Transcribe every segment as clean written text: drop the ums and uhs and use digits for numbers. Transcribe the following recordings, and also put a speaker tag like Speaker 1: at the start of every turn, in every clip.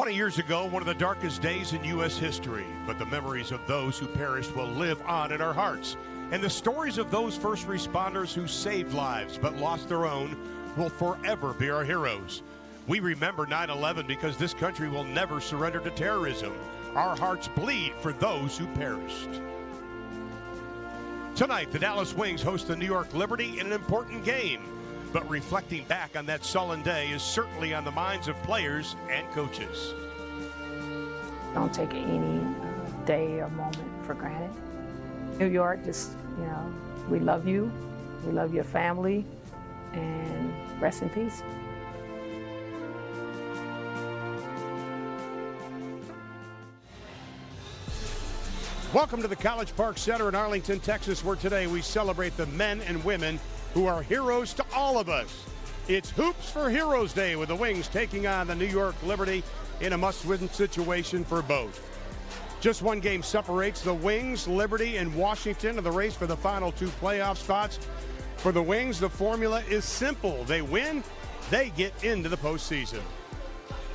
Speaker 1: 20 years ago, one of the darkest days in U.S. history, but the memories of those who perished will live on in our hearts. And the stories of those first responders who saved lives but lost their own will forever be our heroes. We remember 9/11 because this country will never surrender to terrorism. Our hearts bleed for those who perished. Tonight, the Dallas Wings host the New York Liberty in an important game. But reflecting back on that sullen day is certainly on the minds of players and coaches.
Speaker 2: Don't take any day or moment for granted. New York, just, we love you. We love your family. And rest in peace.
Speaker 1: Welcome to the College Park Center in Arlington, Texas, where today we celebrate the men and women who are heroes to all of us. It's Hoops for Heroes Day with the Wings taking on the New York Liberty in a must-win situation for both. Just one game separates the Wings, Liberty, and Washington in the race for the final two playoff spots. For the Wings, the formula is simple. They win, they get into the postseason.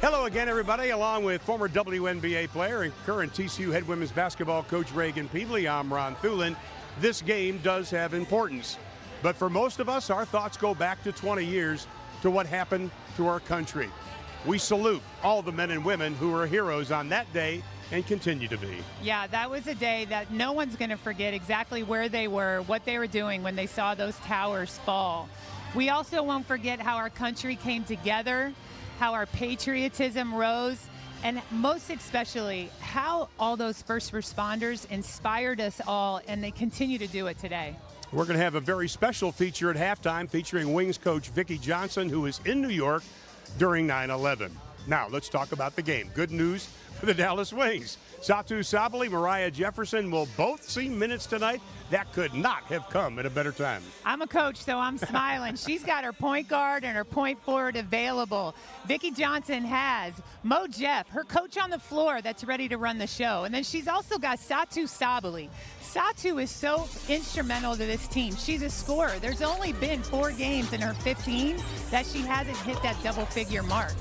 Speaker 1: Hello again, everybody. Along with former WNBA player and current TCU head women's basketball coach Reagan Peebley, I'm Ron Thulin. This game does have importance. But for most of us, our thoughts go back to 20 years to what happened to our country. We salute all the men and women who were heroes on that day and continue to be.
Speaker 3: Yeah, that was a day that no one's going to forget exactly where they were, what they were doing when they saw those towers fall. We also won't forget how our country came together, how our patriotism rose, and most especially how all those first responders inspired us all, and they continue to do it today.
Speaker 1: We're going to have a very special feature at halftime featuring Wings coach Vicki Johnson, who is in New York during 9/11. Now, let's talk about the game. Good news for the Dallas Wings. Satu Sabally, Mariah Jefferson will both see minutes tonight. That could not have come at a better time.
Speaker 3: I'm a coach, so I'm smiling. She's got her point guard and her point forward available. Vicki Johnson has Mo Jeff, her coach on the floor that's ready to run the show. And then she's also got Satu Sabally. Satu is so instrumental to this team. She's a scorer. There's only been 4 games in her 15 that she hasn't hit that double-figure mark.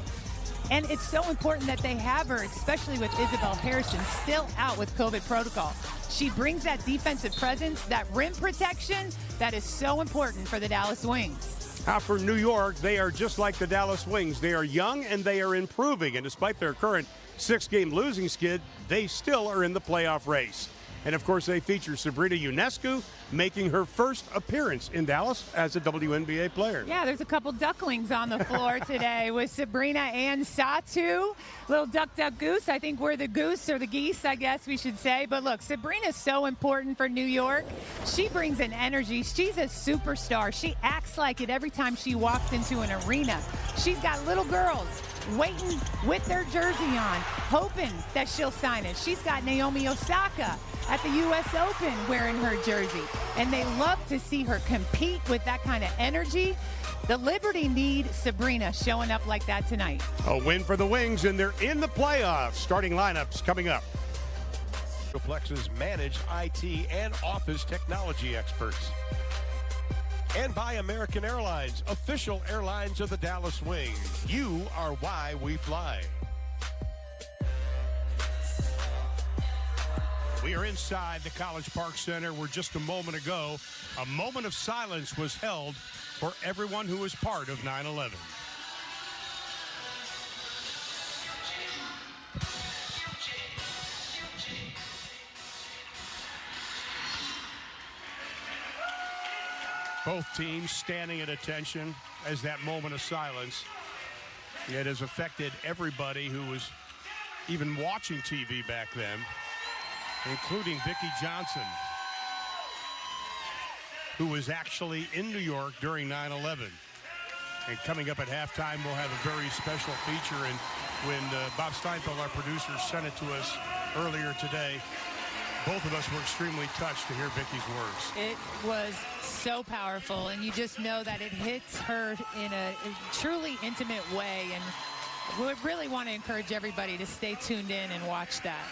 Speaker 3: And it's so important that they have her, especially with Isabel Harrison still out with COVID protocol. She brings that defensive presence, that rim protection, that is so important for the Dallas Wings.
Speaker 1: Now for New York, they are just like the Dallas Wings. They are young and they are improving. And despite their current 6-game losing skid, they still are in the playoff race. And, of course, they feature Sabrina Ionescu making her first appearance in Dallas as a WNBA player.
Speaker 3: Yeah, there's a couple ducklings on the floor today with Sabrina and Satu. Little duck, duck, goose. I think we're the goose or the geese, I guess we should say. But, look, Sabrina's so important for New York. She brings an energy. She's a superstar. She acts like it every time she walks into an arena. She's got little girls waiting with their jersey on, hoping that she'll sign it. She's got Naomi Osaka at the U.S. Open wearing her jersey, and they love to see her compete with that kind of energy. The Liberty need Sabrina showing up like that tonight.
Speaker 1: A win for the Wings, and they're in the playoffs. Starting lineups coming up.
Speaker 4: Plex's managed IT and office technology experts. And by American Airlines, official airlines of the Dallas Wings. You are why we fly.
Speaker 1: We are inside the College Park Center where just a moment ago, a moment of silence was held for everyone who was part of 9/11. Both teams standing at attention as that moment of silence. It has affected everybody who was even watching TV back then, including Vicki Johnson, who was actually in New York during 9/11. And coming up at halftime, we'll have a very special feature. And when Bob Steinfeld, our producer, sent it to us earlier today, both of us were extremely touched to hear Vicki's words.
Speaker 3: It was so powerful, and you just know that it hits her in a truly intimate way. And we really want to encourage everybody to stay tuned in and watch that.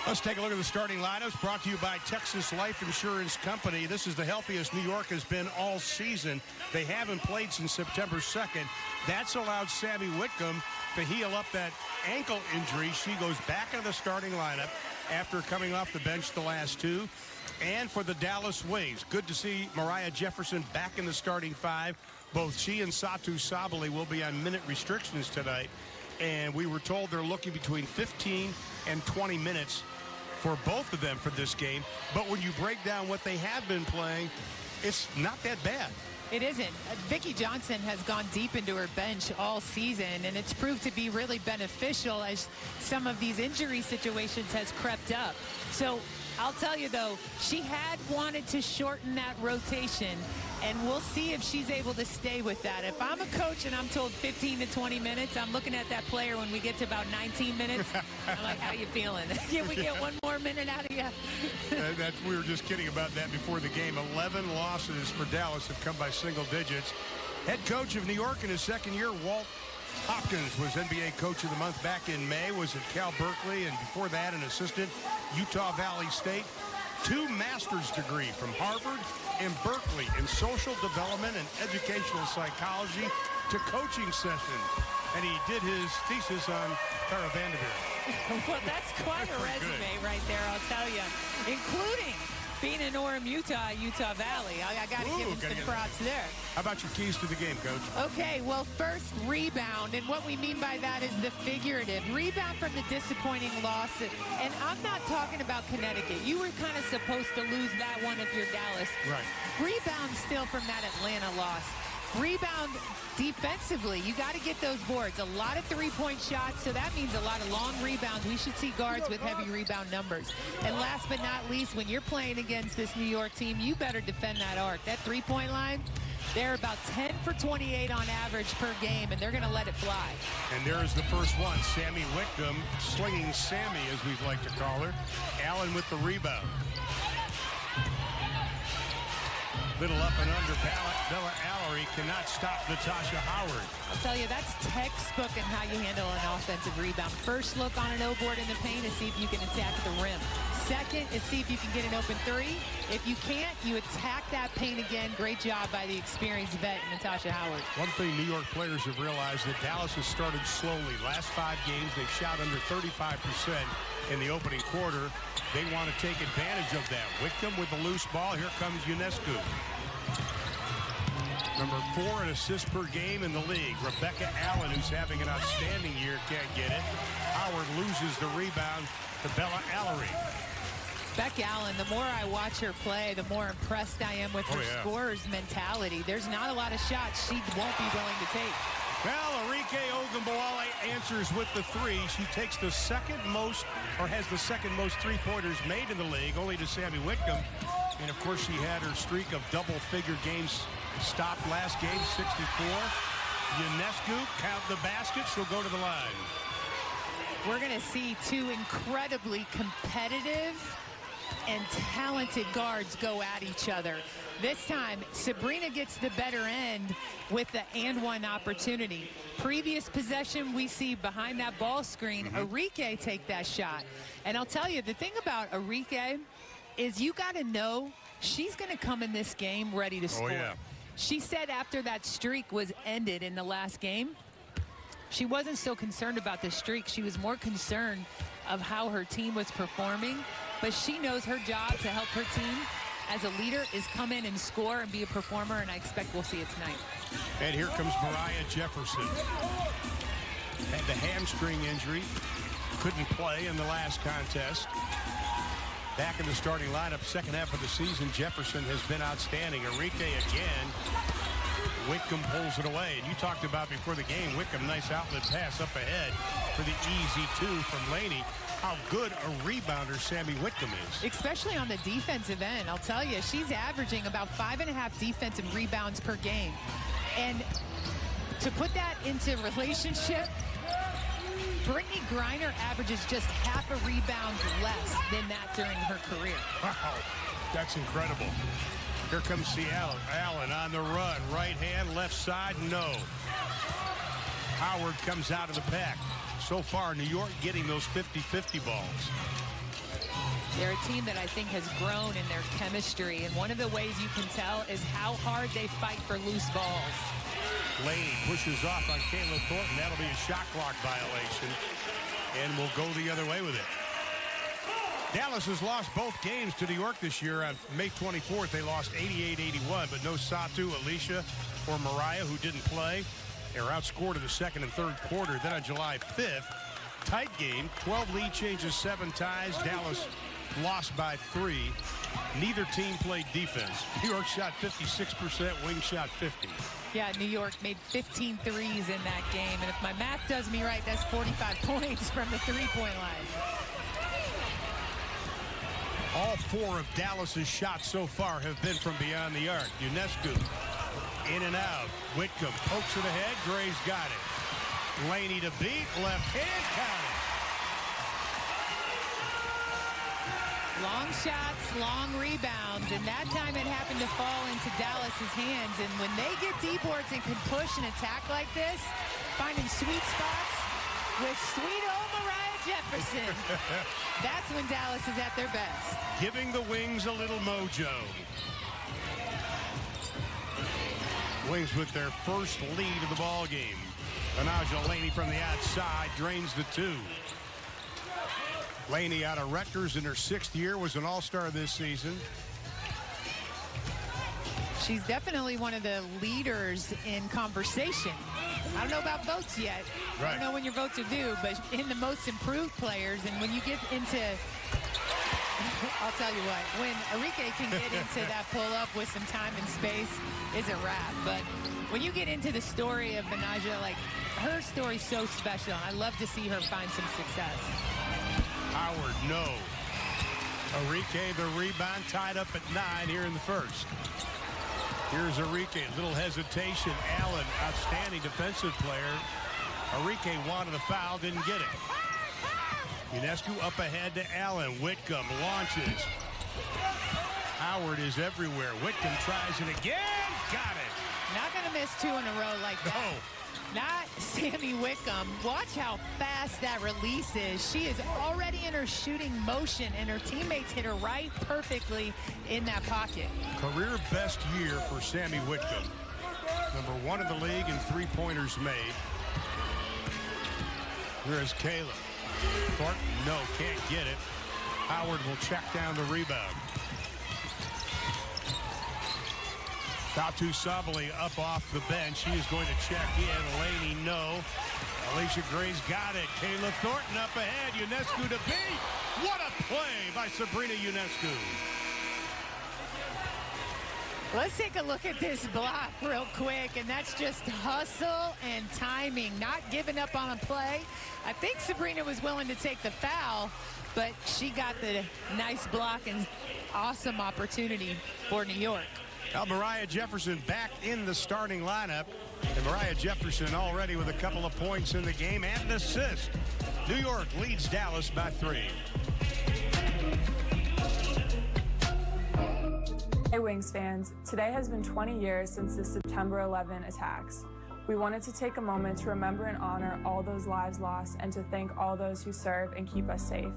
Speaker 1: Let's take a look at the starting lineups brought to you by Texas Life Insurance Company. This is the healthiest New York has been all season. They haven't played since September 2nd. That's allowed Sammy Whitcomb to heal up that ankle injury. She goes back into the starting lineup after coming off the bench the last two. And for the Dallas Wings, good to see Mariah Jefferson back in the starting five. Both she and Satu Sabali will be on minute restrictions tonight. And we were told they're looking between 15 and 20 minutes for both of them for this game. But when you break down what they have been playing, it's not that bad.
Speaker 3: It isn't. Vicki Johnson has gone deep into her bench all season, and it's proved to be really beneficial as some of these injury situations has crept up. So I'll tell you, though, she had wanted to shorten that rotation, and we'll see if she's able to stay with that. If I'm a coach and I'm told 15 to 20 minutes, I'm looking at that player when we get to about 19 minutes. I'm like, how you feeling? Can we get one more minute out of you?
Speaker 1: We were just kidding about that before the game. 11 losses for Dallas have come by single digits. Head coach of New York in his second year, Walt Hopkins, was NBA Coach of the Month back in May, was at Cal Berkeley, and before that an assistant, Utah Valley State. 2 master's degree from Harvard and Berkeley in social development and educational psychology to coaching sessions. And he did his thesis on Tara Vanderveer.
Speaker 3: Well, that's quite a resume right there, I'll tell you, including being in Orem, Utah, Utah Valley. I got to give him some props there.
Speaker 1: How about your keys to the game, Coach?
Speaker 3: Okay, well, first, rebound. And what we mean by that is the figurative. Rebound from the disappointing loss. And I'm not talking about Connecticut. You were kind of supposed to lose that one if you're Dallas.
Speaker 1: Right.
Speaker 3: Rebound still from that Atlanta loss. Rebound defensively, you got to get those boards. A lot of three-point shots, so that means a lot of long rebounds. We should see guards with heavy rebound numbers. And last but not least, when you're playing against this New York team, you better defend that arc. That three-point line, they're about 10 for 28 on average per game, and they're going to let it fly.
Speaker 1: And there is the first one, Sammy Whitcomb, slinging Sammy, as we'd like to call her. Allen with the rebound. Little up and under. Bella Allery cannot stop Natasha Howard.
Speaker 3: I'll tell you, that's textbook in how you handle an offensive rebound. First, look on an O-board in the paint and see if you can attack the rim. Second is see if you can get an open three. If you can't, you attack that paint again. Great job by the experienced vet, Natasha Howard.
Speaker 1: One thing New York players have realized that Dallas has started slowly. Last 5 games, they've shot under 35% in the opening quarter. They want to take advantage of that. Whitcomb with the loose ball. Here comes Ionescu. Number 4 in assists per game in the league. Rebecca Allen, who's having an outstanding year, can't get it. Howard loses the rebound to Bella Allery.
Speaker 3: Beck Allen, the more I watch her play, the more impressed I am with her scorer's mentality. There's not a lot of shots she won't be willing to take.
Speaker 1: Well, Arike Ogunbowale answers with the 3. She takes the second most, or has the second most three-pointers made in the league, only to Sammy Whitcomb. And, of course, she had her streak of double-figure games stopped last game, 64. Ionescu, count the basket. She'll go to the line.
Speaker 3: We're going to see 2 incredibly competitive and talented guards go at each other. This time, Sabrina gets the better end with the and-one opportunity. Previous possession, we see behind that ball screen, Arike take that shot. And I'll tell you, the thing about Arike is you got to know she's going to come in this game ready to score. She said after that streak was ended in the last game, she wasn't so concerned about the streak. She was more concerned of how her team was performing. But she knows her job to help her team as a leader is come in and score and be a performer, and I expect we'll see it tonight.
Speaker 1: And here comes Mariah Jefferson. Had the hamstring injury. Couldn't play in the last contest. Back in the starting lineup, second half of the season, Jefferson has been outstanding. Arike again. Whitcomb pulls it away. And you talked about before the game, Whitcomb, nice outlet pass up ahead for the easy 2 from Laney. How good a rebounder Sammy Whitcomb is.
Speaker 3: Especially on the defensive end. I'll tell you, she's averaging about 5.5 defensive rebounds per game. And to put that into relationship, Brittany Griner averages just half a rebound less than that during her career.
Speaker 1: Wow, that's incredible. Here comes Seattle. Allen on the run. Right hand, left side, no. Howard comes out of the pack. So far, New York getting those 50-50 balls.
Speaker 3: They're a team that I think has grown in their chemistry, and one of the ways you can tell is how hard they fight for loose balls.
Speaker 1: Laney pushes off on Kayla Thornton. That'll be a shot clock violation, and we'll go the other way with it. Dallas has lost both games to New York this year. On May 24th, they lost 88-81, but no Satu, Alicia, or Mariah, who didn't play. They were outscored in the second and third quarter. Then on July 5th, tight game, 12 lead changes, 7 ties. Dallas lost by 3. Neither team played defense. New York shot 56%, Wings shot 50.
Speaker 3: Yeah, New York made 15 threes in that game, and if my math does me right, that's 45 points from the three-point line.
Speaker 1: All 4 of Dallas's shots so far have been from beyond the arc. Ionescu in and out. Whitcomb pokes it ahead. Gray's got it. Laney to beat. Left hand, count it.
Speaker 3: Long shots, long rebounds, and that time it happened to fall into Dallas's hands. And when they get deep boards and can push and attack like this, finding sweet spots with sweet old Mariah Jefferson, that's when Dallas is at their best.
Speaker 1: Giving the Wings a little mojo. Wings with their first lead of the ball game. Anaja Laney from the outside drains the 2. Laney out of Rutgers in her 6th year, was an all-star this season.
Speaker 3: She's definitely one of the leaders in conversation. I don't know about votes yet.
Speaker 1: Right.
Speaker 3: I don't know when your votes are due, but in the most improved players, and when you get into, I'll tell you what, when Arike can get into that pull-up with some time and space, it's a wrap. But when you get into the story of Anaja, like, her story's so special. I love to see her find some success.
Speaker 1: Howard, no. Arike, the rebound, tied up at 9 here in the first. Here's Arike, little hesitation. Allen, outstanding defensive player. Arike wanted a foul, didn't get it. Ionescu up ahead to Allen. Whitcomb launches. Howard is everywhere. Whitcomb tries it again. Got it.
Speaker 3: Not going to miss 2 in a row like that.
Speaker 1: No.
Speaker 3: Not Sammy Whitcomb. Watch how fast that release is. She is already in her shooting motion, and her teammates hit her right perfectly in that pocket.
Speaker 1: Career best year for Sammy Whitcomb. Number 1 in the league in three-pointers made. Here's Kayla. Thornton, no, can't get it. Howard will check down the rebound. Satu Sabali up off the bench. He is going to check in. Laney, no. Alicia Gray's got it. Kayla Thornton up ahead. Ionescu to beat. What a play by Sabrina Ionescu.
Speaker 3: Let's take a look at this block real quick, and that's just hustle and timing, not giving up on a play. I think Sabrina was willing to take the foul, but she got the nice block and awesome opportunity for New York.
Speaker 1: Now Mariah Jefferson back in the starting lineup. And Mariah Jefferson already with a couple of points in the game and an assist. New York leads Dallas by 3.
Speaker 5: Hey Wings fans, today has been 20 years since the September 11 attacks. We wanted to take a moment to remember and honor all those lives lost and to thank all those who serve and keep us safe.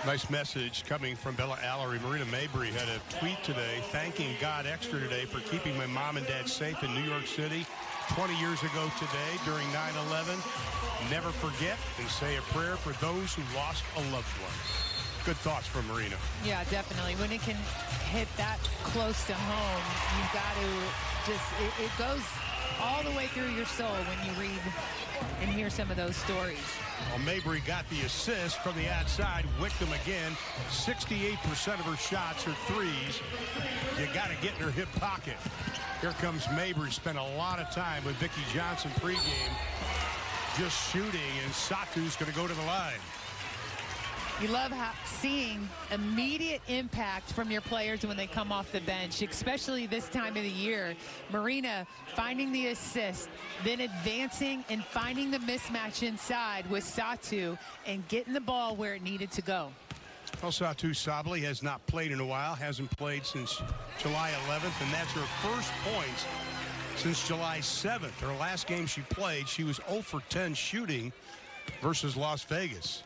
Speaker 1: Nice message coming from Bella Allery. Marina Mabry had a tweet today thanking God extra today for keeping my mom and dad safe in New York City 20 years ago today during 9/11. Never forget and say a prayer for those who lost a loved one. Good thoughts from Marina.
Speaker 3: Yeah, definitely. When it can hit that close to home, you've got to just, it goes all the way through your soul when you read and hear some of those stories.
Speaker 1: Well, Mabry got the assist from the outside. Whitcomb again, 68% of her shots are threes. You got to get in her hip pocket. Here comes Mabry. Spent a lot of time with Vicki Johnson pregame just shooting, and Satu's going to go to the line.
Speaker 3: You love seeing immediate impact from your players when they come off the bench, especially this time of the year. Marina finding the assist, then advancing and finding the mismatch inside with Satu and getting the ball where it needed to go.
Speaker 1: Well, Satu Sabali has not played in a while, hasn't played since July 11th, and that's her first points since July 7th. Her last game she played, she was 0 for 10 shooting, versus Las Vegas.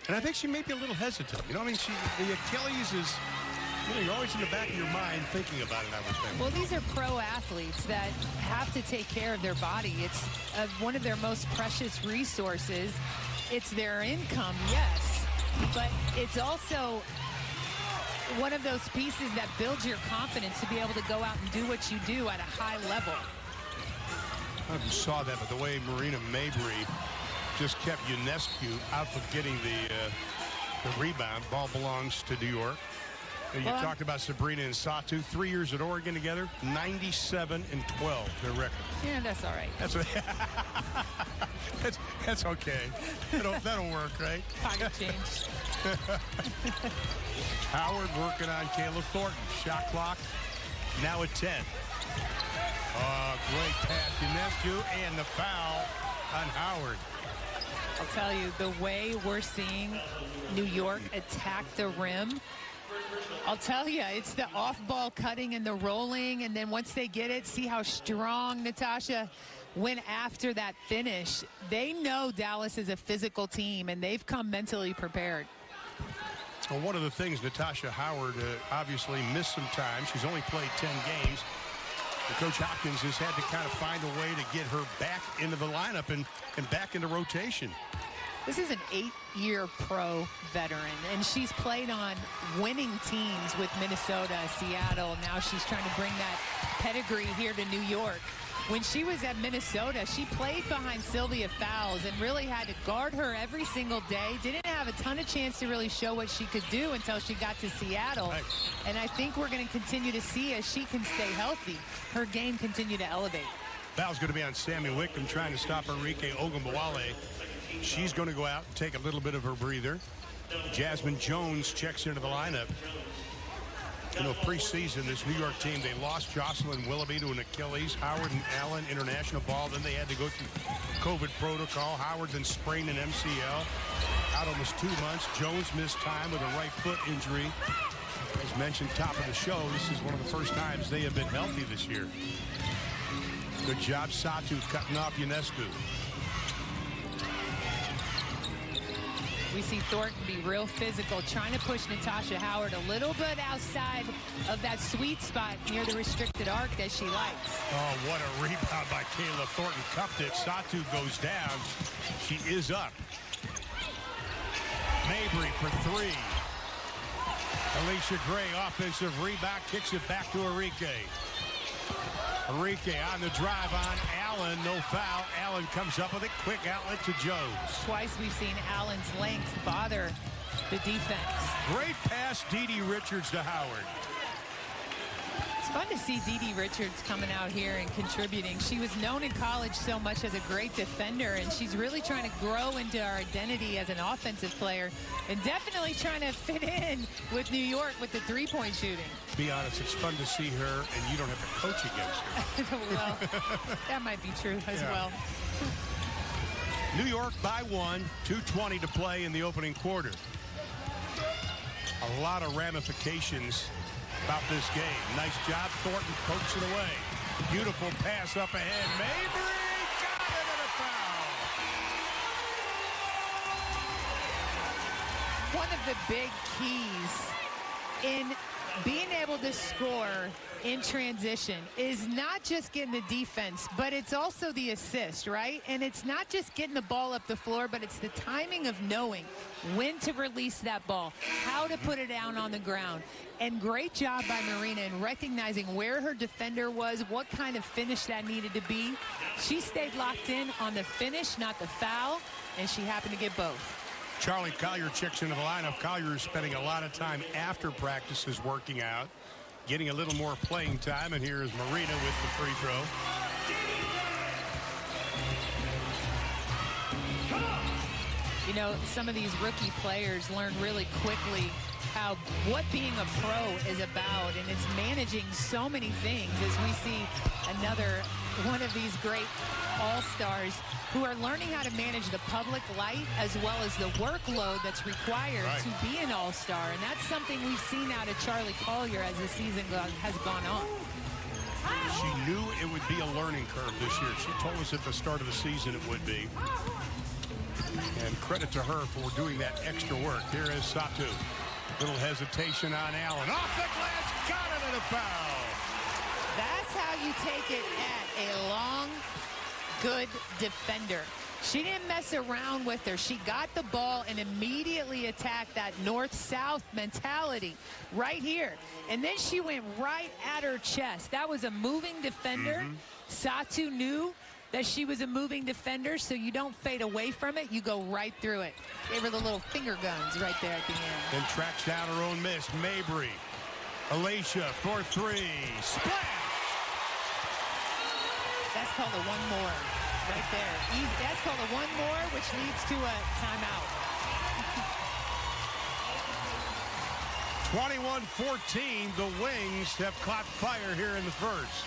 Speaker 1: And I think she may be a little hesitant. You know, I mean, the Achilles is, you know, you're always in the back of your mind thinking about it, I would think.
Speaker 3: Well, these are pro athletes that have to take care of their body. It's one of their most precious resources. It's their income, yes, but it's also one of those pieces that builds your confidence to be able to go out and do what you do at a high level.
Speaker 1: I don't know if you saw that, but the way Marina Mabrey just kept Ionescu out from getting the rebound. Ball belongs to New York. And you talked about Sabrina and Satu, 3 years at Oregon together, 97-12, their record.
Speaker 3: Yeah, that's all right.
Speaker 1: That's okay. That'll work, right?
Speaker 3: Pocket change.
Speaker 1: Howard working on Kayla Thornton. Shot clock now at 10. Great pass, Ionescu, and the foul on Howard.
Speaker 3: I'll tell you, the way we're seeing New York attack the rim, I'll tell you, it's the off-ball cutting and the rolling, and then once they get it, see how strong Natasha went after that finish. They know Dallas is a physical team, and they've come mentally prepared.
Speaker 1: Well, one of the things, Natasha Howard obviously missed some time. She's only played 10 games. And Coach Hopkins has had to kind of find a way to get her back into the lineup and back into rotation.
Speaker 3: This is an 8-year pro veteran, and she's played on winning teams with Minnesota, Seattle. Now she's trying to bring that pedigree here to New York. When she was at Minnesota, she played behind Sylvia Fowles and really had to guard her every single day. Didn't have a ton of chance to really show what she could do until she got to Seattle. Right. And I think we're going to continue to see, as she can stay healthy, her game continue to elevate.
Speaker 1: Foul's going to be on Sammy Wickham trying to stop Enrique Ogunbowale. She's going to go out and take a little bit of her breather. Jasmine Jones checks into the lineup. You know, preseason, this New York team, they lost Jocelyn Willoughby to an Achilles. Howard and Allen international ball. Then they had to go through COVID protocol. Howard then sprained an MCL. Out almost 2 months. Jones missed time with a right foot injury. As mentioned, top of the show, this is one of the first times they have been healthy this year. Good job, Satu, cutting off Ionescu.
Speaker 3: We see Thornton be real physical, trying to push Natasha Howard a little bit outside of that sweet spot near the restricted arc that she likes.
Speaker 1: Oh, what a rebound by Kayla Thornton. Cupped it. Satu goes down. She is up. Mabrey for three. Alicia Gray, offensive rebound, kicks it back to Enrique. Enrique on the drive on Allen, no foul. Allen comes up with a quick outlet to Jones.
Speaker 3: Twice we've seen Allen's length bother the defense.
Speaker 1: Great pass, Dee Richards to Howard.
Speaker 3: It's fun to see Dee Richards coming out here and contributing. She was known in college so much as a great defender, and she's really trying to grow into her identity as an offensive player and definitely trying to fit in with New York with the three-point shooting.
Speaker 1: Be honest, it's fun to see her, and you don't have to coach against her.
Speaker 3: Well, that might be true as well.
Speaker 1: New York by 1, 2:20 to play in the opening quarter. A lot of ramifications about this game. Nice job, Thornton pokes it away. Beautiful pass up ahead. Mabrey got it and a foul.
Speaker 3: One of the big keys in being able to score in transition is not just getting the defense, but it's also the assist, right? And it's not just getting the ball up the floor, but it's the timing of knowing when to release that ball, how to put it down on the ground. And great job by Marina in recognizing where her defender was, what kind of finish that needed to be. She stayed locked in on the finish, not the foul, and she happened to get both.
Speaker 1: Charlie Collier checks into the lineup. Collier is spending a lot of time after practices working out, getting a little more playing time, and here is Marina with the free throw.
Speaker 3: You know, some of these rookie players learn really quickly what being a pro is about, and it's managing so many things as we see another one of these great all-stars who are learning how to manage the public light as well as the workload that's required to be an all-star. And that's something we've seen out of Charlie Collier as the season has gone on.
Speaker 1: She knew it would be a learning curve this year. She told us at the start of the season it would be. And credit to her for doing that extra work. Here is Satu. Little hesitation on Allen. Off the glass, got it, and a foul.
Speaker 3: That's how you take it at a long, good defender. She didn't mess around with her. She got the ball and immediately attacked that north-south mentality right here. And then she went right at her chest. That was a moving defender. Satu knew that she was a moving defender, so you don't fade away from it. You go right through it. Gave her the little finger guns right there at the end.
Speaker 1: Then tracks down her own miss. Mabry. Alicia for three. Splash!
Speaker 3: That's called a one more right there. Easy. That's called a one more, which leads to a timeout.
Speaker 1: 21-14, the Wings have caught fire here in the first.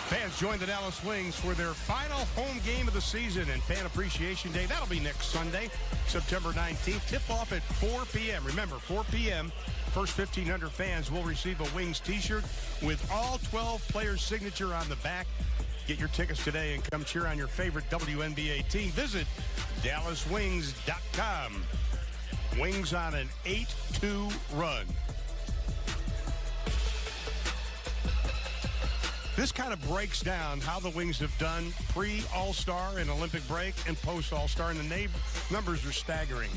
Speaker 1: Fans join the Dallas Wings for their final home game of the season and Fan Appreciation Day. That'll be next Sunday, September 19th. Tip-off at 4 p.m. Remember, 4 p.m., first 1,500 fans will receive a Wings t-shirt with all 12 players' signature on the back. Get your tickets today and come cheer on your favorite WNBA team. Visit DallasWings.com. Wings on an 8-2 run. This kind of breaks down how the Wings have done pre-All-Star and Olympic break and post-All-Star, and the numbers are staggering.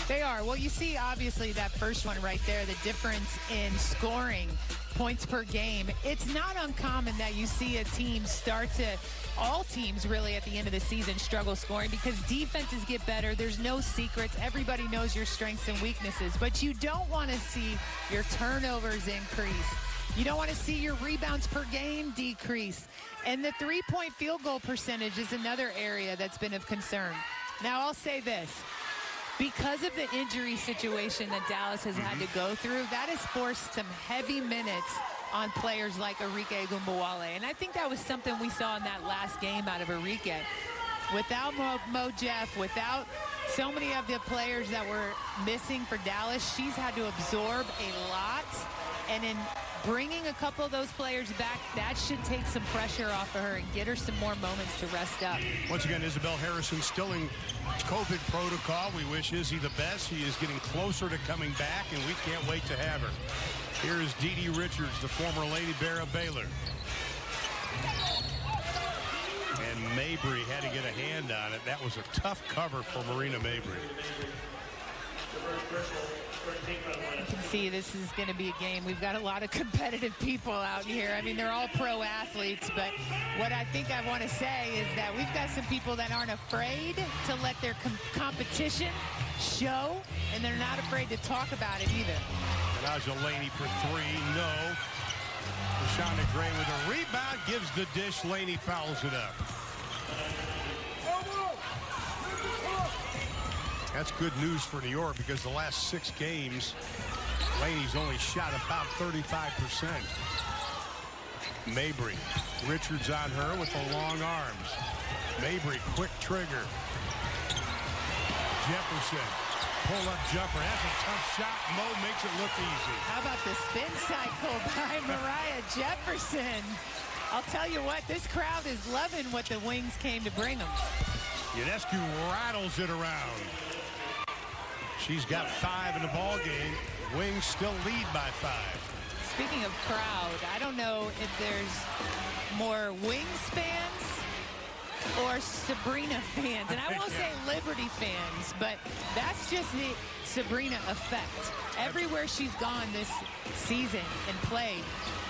Speaker 3: They are. Well, you see, obviously, that first one right there, the difference in scoring points per game. It's not uncommon that you see a team start to, all teams really at the end of the season, struggle scoring because defenses get better. There's no secrets. Everybody knows your strengths and weaknesses, but you don't want to see your turnovers increase. You don't want to see your rebounds per game decrease. And the three-point field goal percentage is another area that's been of concern. Now, I'll say this. Because of the injury situation that Dallas has had to go through, that has forced some heavy minutes on players like Arike Ogunbowale. And I think that was something we saw in that last game out of Arike. Without Mo Jeff, without so many of the players that were missing for Dallas, she's had to absorb a lot. And in bringing a couple of those players back, that should take some pressure off of her and get her some more moments to rest up.
Speaker 1: Once again, Isabel Harrison still in COVID protocol. We wish Izzy the best. She is getting closer to coming back, and we can't wait to have her. Here is Dee Dee Richards, the former Lady Bear of Baylor. And Mabry had to get a hand on it. That was a tough cover for Marina Mabry.
Speaker 3: You can see this is going to be a game. We've got a lot of competitive people out here. I mean, they're all pro athletes, but what I think I want to say is that we've got some people that aren't afraid to let their competition show, and they're not afraid to talk about it either.
Speaker 1: Naja Laney for three, no. Rashonda Gray with a rebound, gives the dish. Laney fouls it up. That's good news for New York because the last 6 games, Laney's only shot about 35%. Mabry, Richards on her with the long arms. Mabry, quick trigger. Jefferson, pull-up jumper. That's a tough shot. Mo makes it look easy.
Speaker 3: How about the spin cycle by Mariah Jefferson? I'll tell you what, this crowd is loving what the Wings came to bring them.
Speaker 1: Ionescu rattles it around. She's got 5 in the ball game. Wings still lead by 5.
Speaker 3: Speaking of crowd, I don't know if there's more Wings fans or Sabrina fans. And I won't say Liberty fans, but that's just the Sabrina effect. Everywhere she's gone this season and played,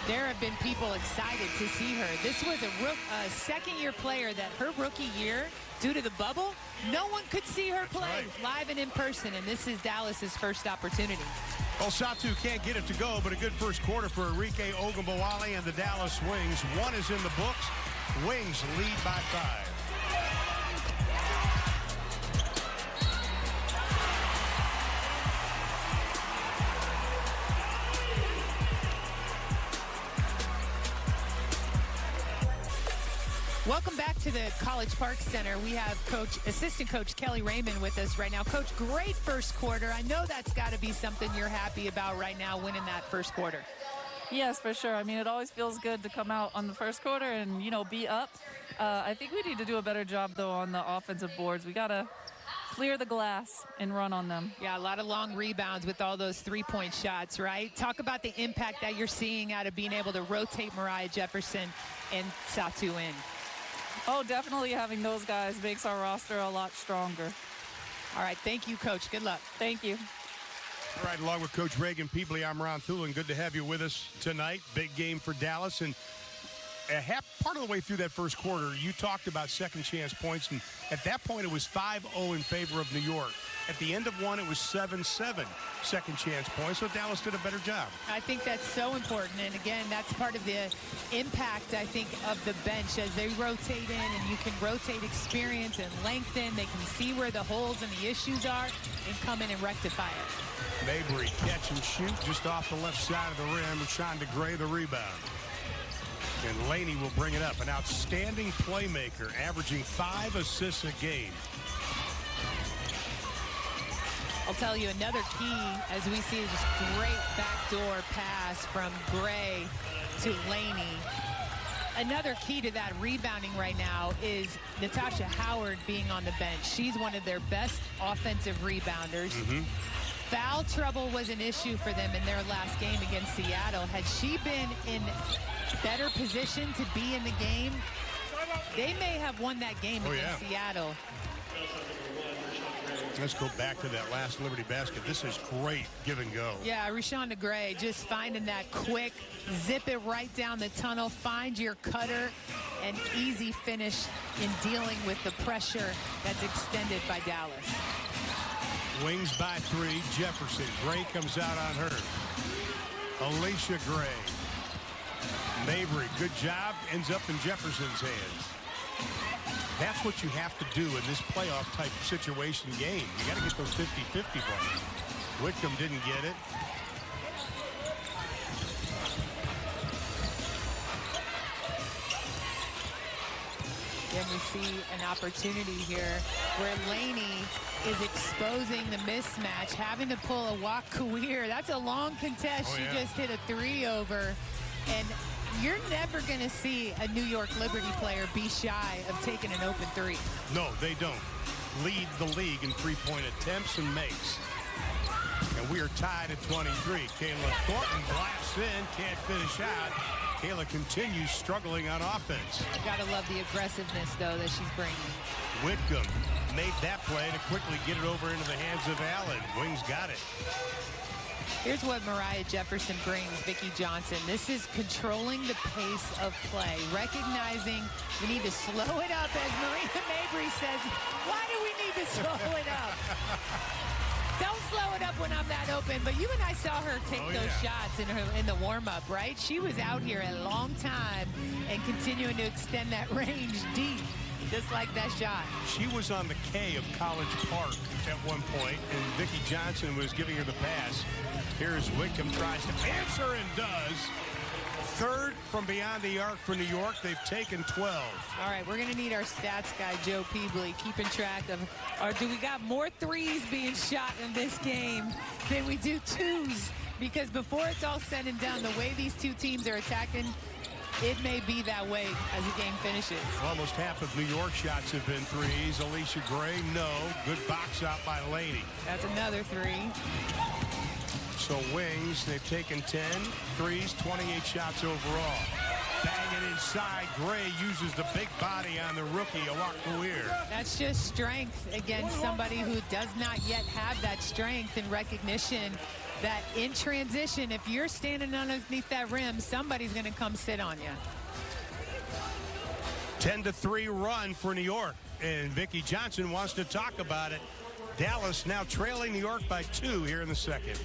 Speaker 3: there have been people excited to see her. This was a second-year player that her rookie year, due to the bubble, no one could see her play live and in person, and this is Dallas's first opportunity.
Speaker 1: Well, Satu can't get it to go, but a good first quarter for Arike Ogunbowale and the Dallas Wings. 1 is in the books. Wings lead by 5.
Speaker 3: Welcome back to the College Park Center. We have assistant coach Kelly Raymond with us right now. Coach, great first quarter. I know that's got to be something you're happy about right now, winning that first quarter.
Speaker 6: Yes, for sure. I mean, it always feels good to come out on the first quarter and, you know, be up. I think we need to do a better job, though, on the offensive boards. We got to clear the glass and run on them.
Speaker 3: Yeah, a lot of long rebounds with all those three-point shots, right? Talk about the impact that you're seeing out of being able to rotate Mariah Jefferson and Satu in.
Speaker 6: Oh, definitely having those guys makes our roster a lot stronger.
Speaker 3: All right, thank you, Coach. Good luck.
Speaker 6: Thank you.
Speaker 1: All right, along with Coach Reagan Peebley, I'm Ron Thulin. Good to have you with us tonight. Big game for Dallas. And part of the way through that first quarter, you talked about second chance points. And at that point, it was 5-0 in favor of New York. At the end of one, it was 7-7 second chance points. So Dallas did a better job.
Speaker 3: I think that's so important. And again, that's part of the impact, I think, of the bench as they rotate in, and you can rotate experience and lengthen. They can see where the holes and the issues are and come in and rectify it.
Speaker 1: Mabry catch and shoot just off the left side of the rim. Rashonda Gray the rebound. And Laney will bring it up. An outstanding playmaker, averaging 5 assists a game.
Speaker 3: I'll tell you another key as we see this great backdoor pass from Gray to Laney. Another key to that rebounding right now is Natasha Howard being on the bench. She's one of their best offensive rebounders. Foul trouble was an issue for them in their last game against Seattle. Had she been in better position to be in the game, they may have won that game against Seattle.
Speaker 1: Let's go back to that last Liberty basket. This is great give and go.
Speaker 3: Yeah, Rashonda Gray just finding that quick, zip it right down the tunnel, find your cutter, and easy finish in dealing with the pressure that's extended by Dallas.
Speaker 1: Wings by 3, Jefferson. Gray comes out on her. Alicia Gray. Mabry, good job, ends up in Jefferson's hands. That's what you have to do in this playoff type situation game. You got to get those 50-50 balls. Wickham didn't get it.
Speaker 3: Then we see an opportunity here where Laney is exposing the mismatch, having to pull a walk career. That's a long contest. She just hit a 3 over. And you're never going to see a New York Liberty player be shy of taking an open 3.
Speaker 1: No, they don't. Lead the league in three-point attempts and makes. And we are tied at 23. Kayla Thornton blasts in, can't finish out. Kayla continues struggling on offense.
Speaker 3: Gotta love the aggressiveness, though, that she's bringing.
Speaker 1: Whitcomb made that play to quickly get it over into the hands of Allen. Wings got it.
Speaker 3: Here's what Mariah Jefferson brings, Vicki Johnson. This is controlling the pace of play, recognizing we need to slow it up, as Marina Mabry says. Why do we need to slow it up? Don't slow it up when I'm that open. But you and I saw her take those shots in the warm-up, right? She was out here a long time and continuing to extend that range deep, just like that shot.
Speaker 1: She was on the K of College Park at one point, and Vicki Johnson was giving her the pass. Here's Wickham, tries to answer and does. Third from beyond the arc for New York. They've taken 12.
Speaker 3: All right, we're going to need our stats guy, Joe Peebley, keeping track of, or do we got more threes being shot in this game than we do twos? Because before it's all said and done, the way these two teams are attacking, it may be that way as the game finishes.
Speaker 1: Almost half of New York shots have been threes. Alicia Gray, no. Good box out by Laney.
Speaker 3: That's another 3.
Speaker 1: So Wings, they've taken 10 threes, 28 shots overall. Banging inside. Gray uses the big body on the rookie, Awakuir.
Speaker 3: That's just strength against somebody who does not yet have that strength and recognition that in transition, if you're standing underneath that rim, somebody's going to come sit on you.
Speaker 1: 10-3 run for New York. And Vicki Johnson wants to talk about it. Dallas now trailing New York by 2 here in the second.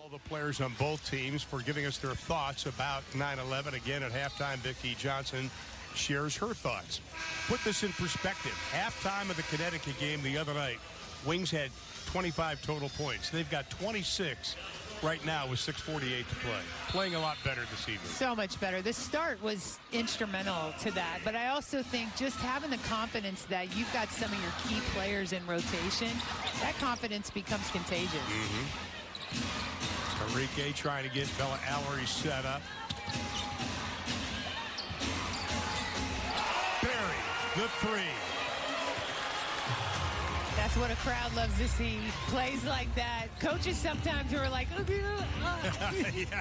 Speaker 1: All the players on both teams for giving us their thoughts about 9/11. Again, at halftime, Vicki Johnson shares her thoughts. Put this in perspective. Halftime of the Connecticut game the other night, Wings had 25 total points. They've got 26 right now with 6:48 to play. Playing a lot better this evening.
Speaker 3: So much better. The start was instrumental to that, but I also think just having the confidence that you've got some of your key players in rotation, that confidence becomes contagious.
Speaker 4: Enrique trying to get Bella Allery set up. Barry, the three.
Speaker 3: That's what a crowd loves to see. Plays like that. Coaches sometimes are like,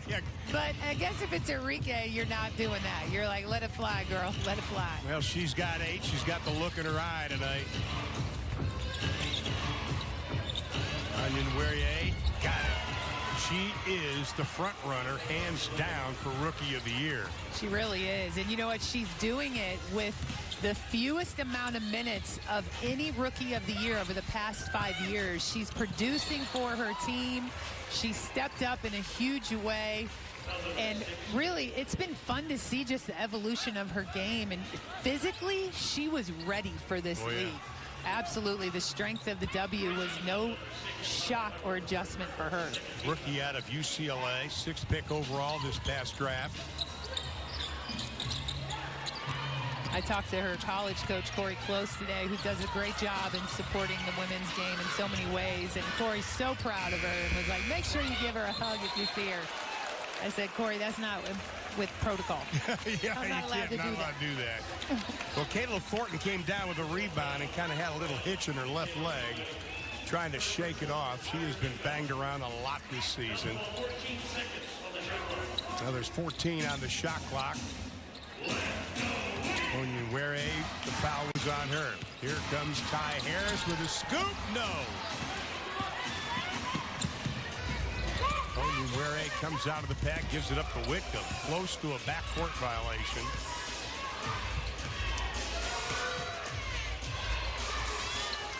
Speaker 4: Yeah.
Speaker 3: But I guess if it's Enrique, you're not doing that. You're like, let it fly, girl. Let it fly.
Speaker 4: Well, she's got 8. She's got the look in her eye tonight. Onion Werrier got it. She is the front runner, hands down, for Rookie of the Year.
Speaker 3: She really is. And you know what? She's doing it with the fewest amount of minutes of any Rookie of the Year over the past 5 years. She's producing for her team. She stepped up in a huge way. And really, it's been fun to see just the evolution of her game. And physically, she was ready for this league. Absolutely. The strength of the W was no shock or adjustment for her.
Speaker 4: Rookie out of UCLA, 6th pick overall this past draft.
Speaker 3: I talked to her college coach, Corey Close, today, who does a great job in supporting the women's game in so many ways. And Corey's so proud of her and was like, make sure you give her a hug if you see her. I said, Corey, that's not with protocol.
Speaker 4: Yeah,
Speaker 3: I'm not allowed to do that.
Speaker 4: Well, Kayla Thornton came down with a rebound and kind of had a little hitch in her left leg, trying to shake it off. She has been banged around a lot this season. Now there's 14 on the shot clock. Onion Werrier, the foul was on her. Here comes Ty Harris with a scoop. No. Onion Werrier comes out of the pack, gives it up to Whitcomb. Close to a backcourt violation.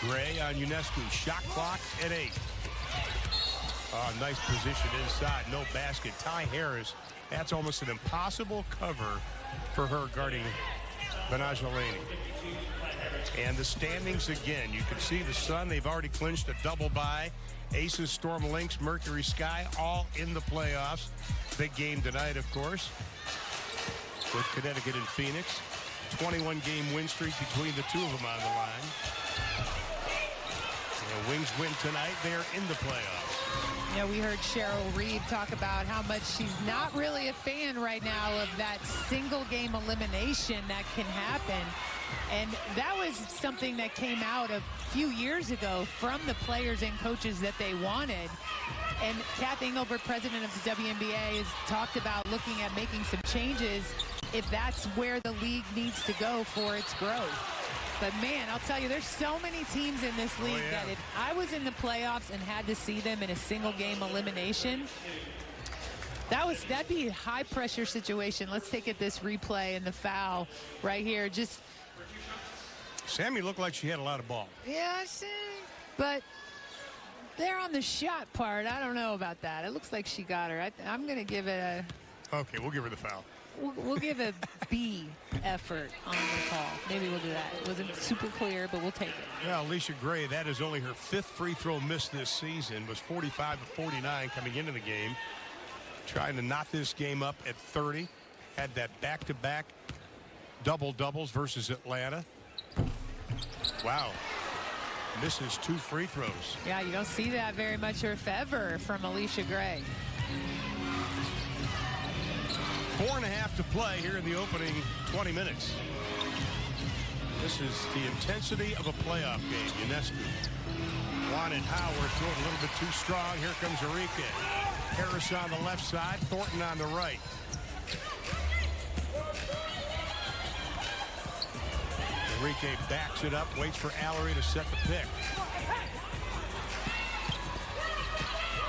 Speaker 4: Gray on Ionescu. Shot clock at 8. Nice position inside. No basket. Ty Harris. That's almost an impossible cover for her guarding Benajelani. And the standings again. You can see the Sun. They've already clinched a double bye. Aces, Storm Lynx, Mercury Sky, all in the playoffs. Big game tonight, of course, with Connecticut and Phoenix. 21-game win streak between the two of them on the line. The Wings win tonight. They're in the playoffs.
Speaker 3: You know, we heard Cheryl Reed talk about how much she's not really a fan right now of that single game elimination that can happen. And that was something that came out a few years ago from the players and coaches that they wanted. And Kath Engelbert, president of the WNBA, has talked about looking at making some changes if that's where the league needs to go for its growth. But, man, I'll tell you, there's so many teams in this league that if I was in the playoffs and had to see them in a single-game elimination, that'd be a high-pressure situation. Let's take it this replay and the foul right here. Just
Speaker 4: Sammy looked like she had a lot of ball.
Speaker 3: Yeah, I see. But there on the shot part, I don't know about that. It looks like she got her. I'm going to give it a...
Speaker 4: Okay, we'll give her the foul.
Speaker 3: We'll give a B effort on the call. Maybe we'll do that. It wasn't super clear, but we'll take it.
Speaker 4: Yeah, Alicia Gray, that is only her 5th free throw miss this season. Was 45 of 49 coming into the game. Trying to knock this game up at 30. Had that back-to-back double-doubles versus Atlanta. Wow. Misses 2 free throws.
Speaker 3: Yeah, you don't see that very much, or if ever, from Alicia Gray.
Speaker 4: 4.5 to play here in the opening 20 minutes. This is the intensity of a playoff game. Ionescu wanted Howard, threw it a little bit too strong. Here comes Enrique. Harris on the left side, Thornton on the right. Enrique backs it up, waits for Allery to set the pick.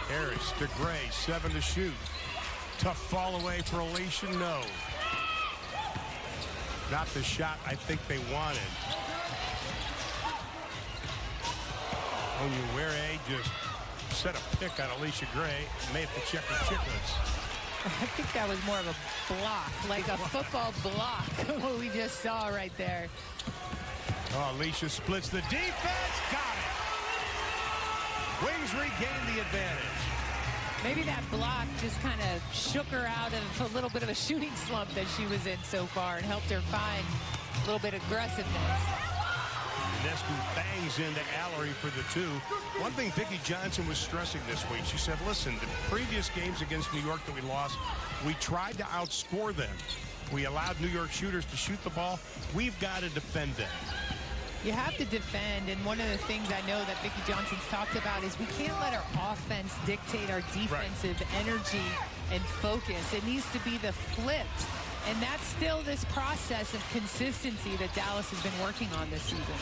Speaker 4: Harris to Gray, 7 to shoot. Tough fall away for Alicia, no. Not the shot I think they wanted. Onion Werrier just set a pick on Alicia Gray. May have to check her chicklets.
Speaker 3: I think that was more of a block, like a football block, what we just saw right there.
Speaker 4: Oh, Alicia splits the defense. Got it. Wings regain the advantage.
Speaker 3: Maybe that block just kind of shook her out of a little bit of a shooting slump that she was in so far and helped her find a little bit of aggressiveness.
Speaker 4: Unescu bangs into Allery for the 2. One thing Vicki Johnson was stressing this week, she said, listen, the previous games against New York that we lost, we tried to outscore them. We allowed New York shooters to shoot the ball. We've got to defend them.
Speaker 3: You have to defend, and one of the things I know that Vicki Johnson's talked about is we can't let our offense dictate our defensive energy and focus. It needs to be the flipped, and that's still this process of consistency that Dallas has been working on this season.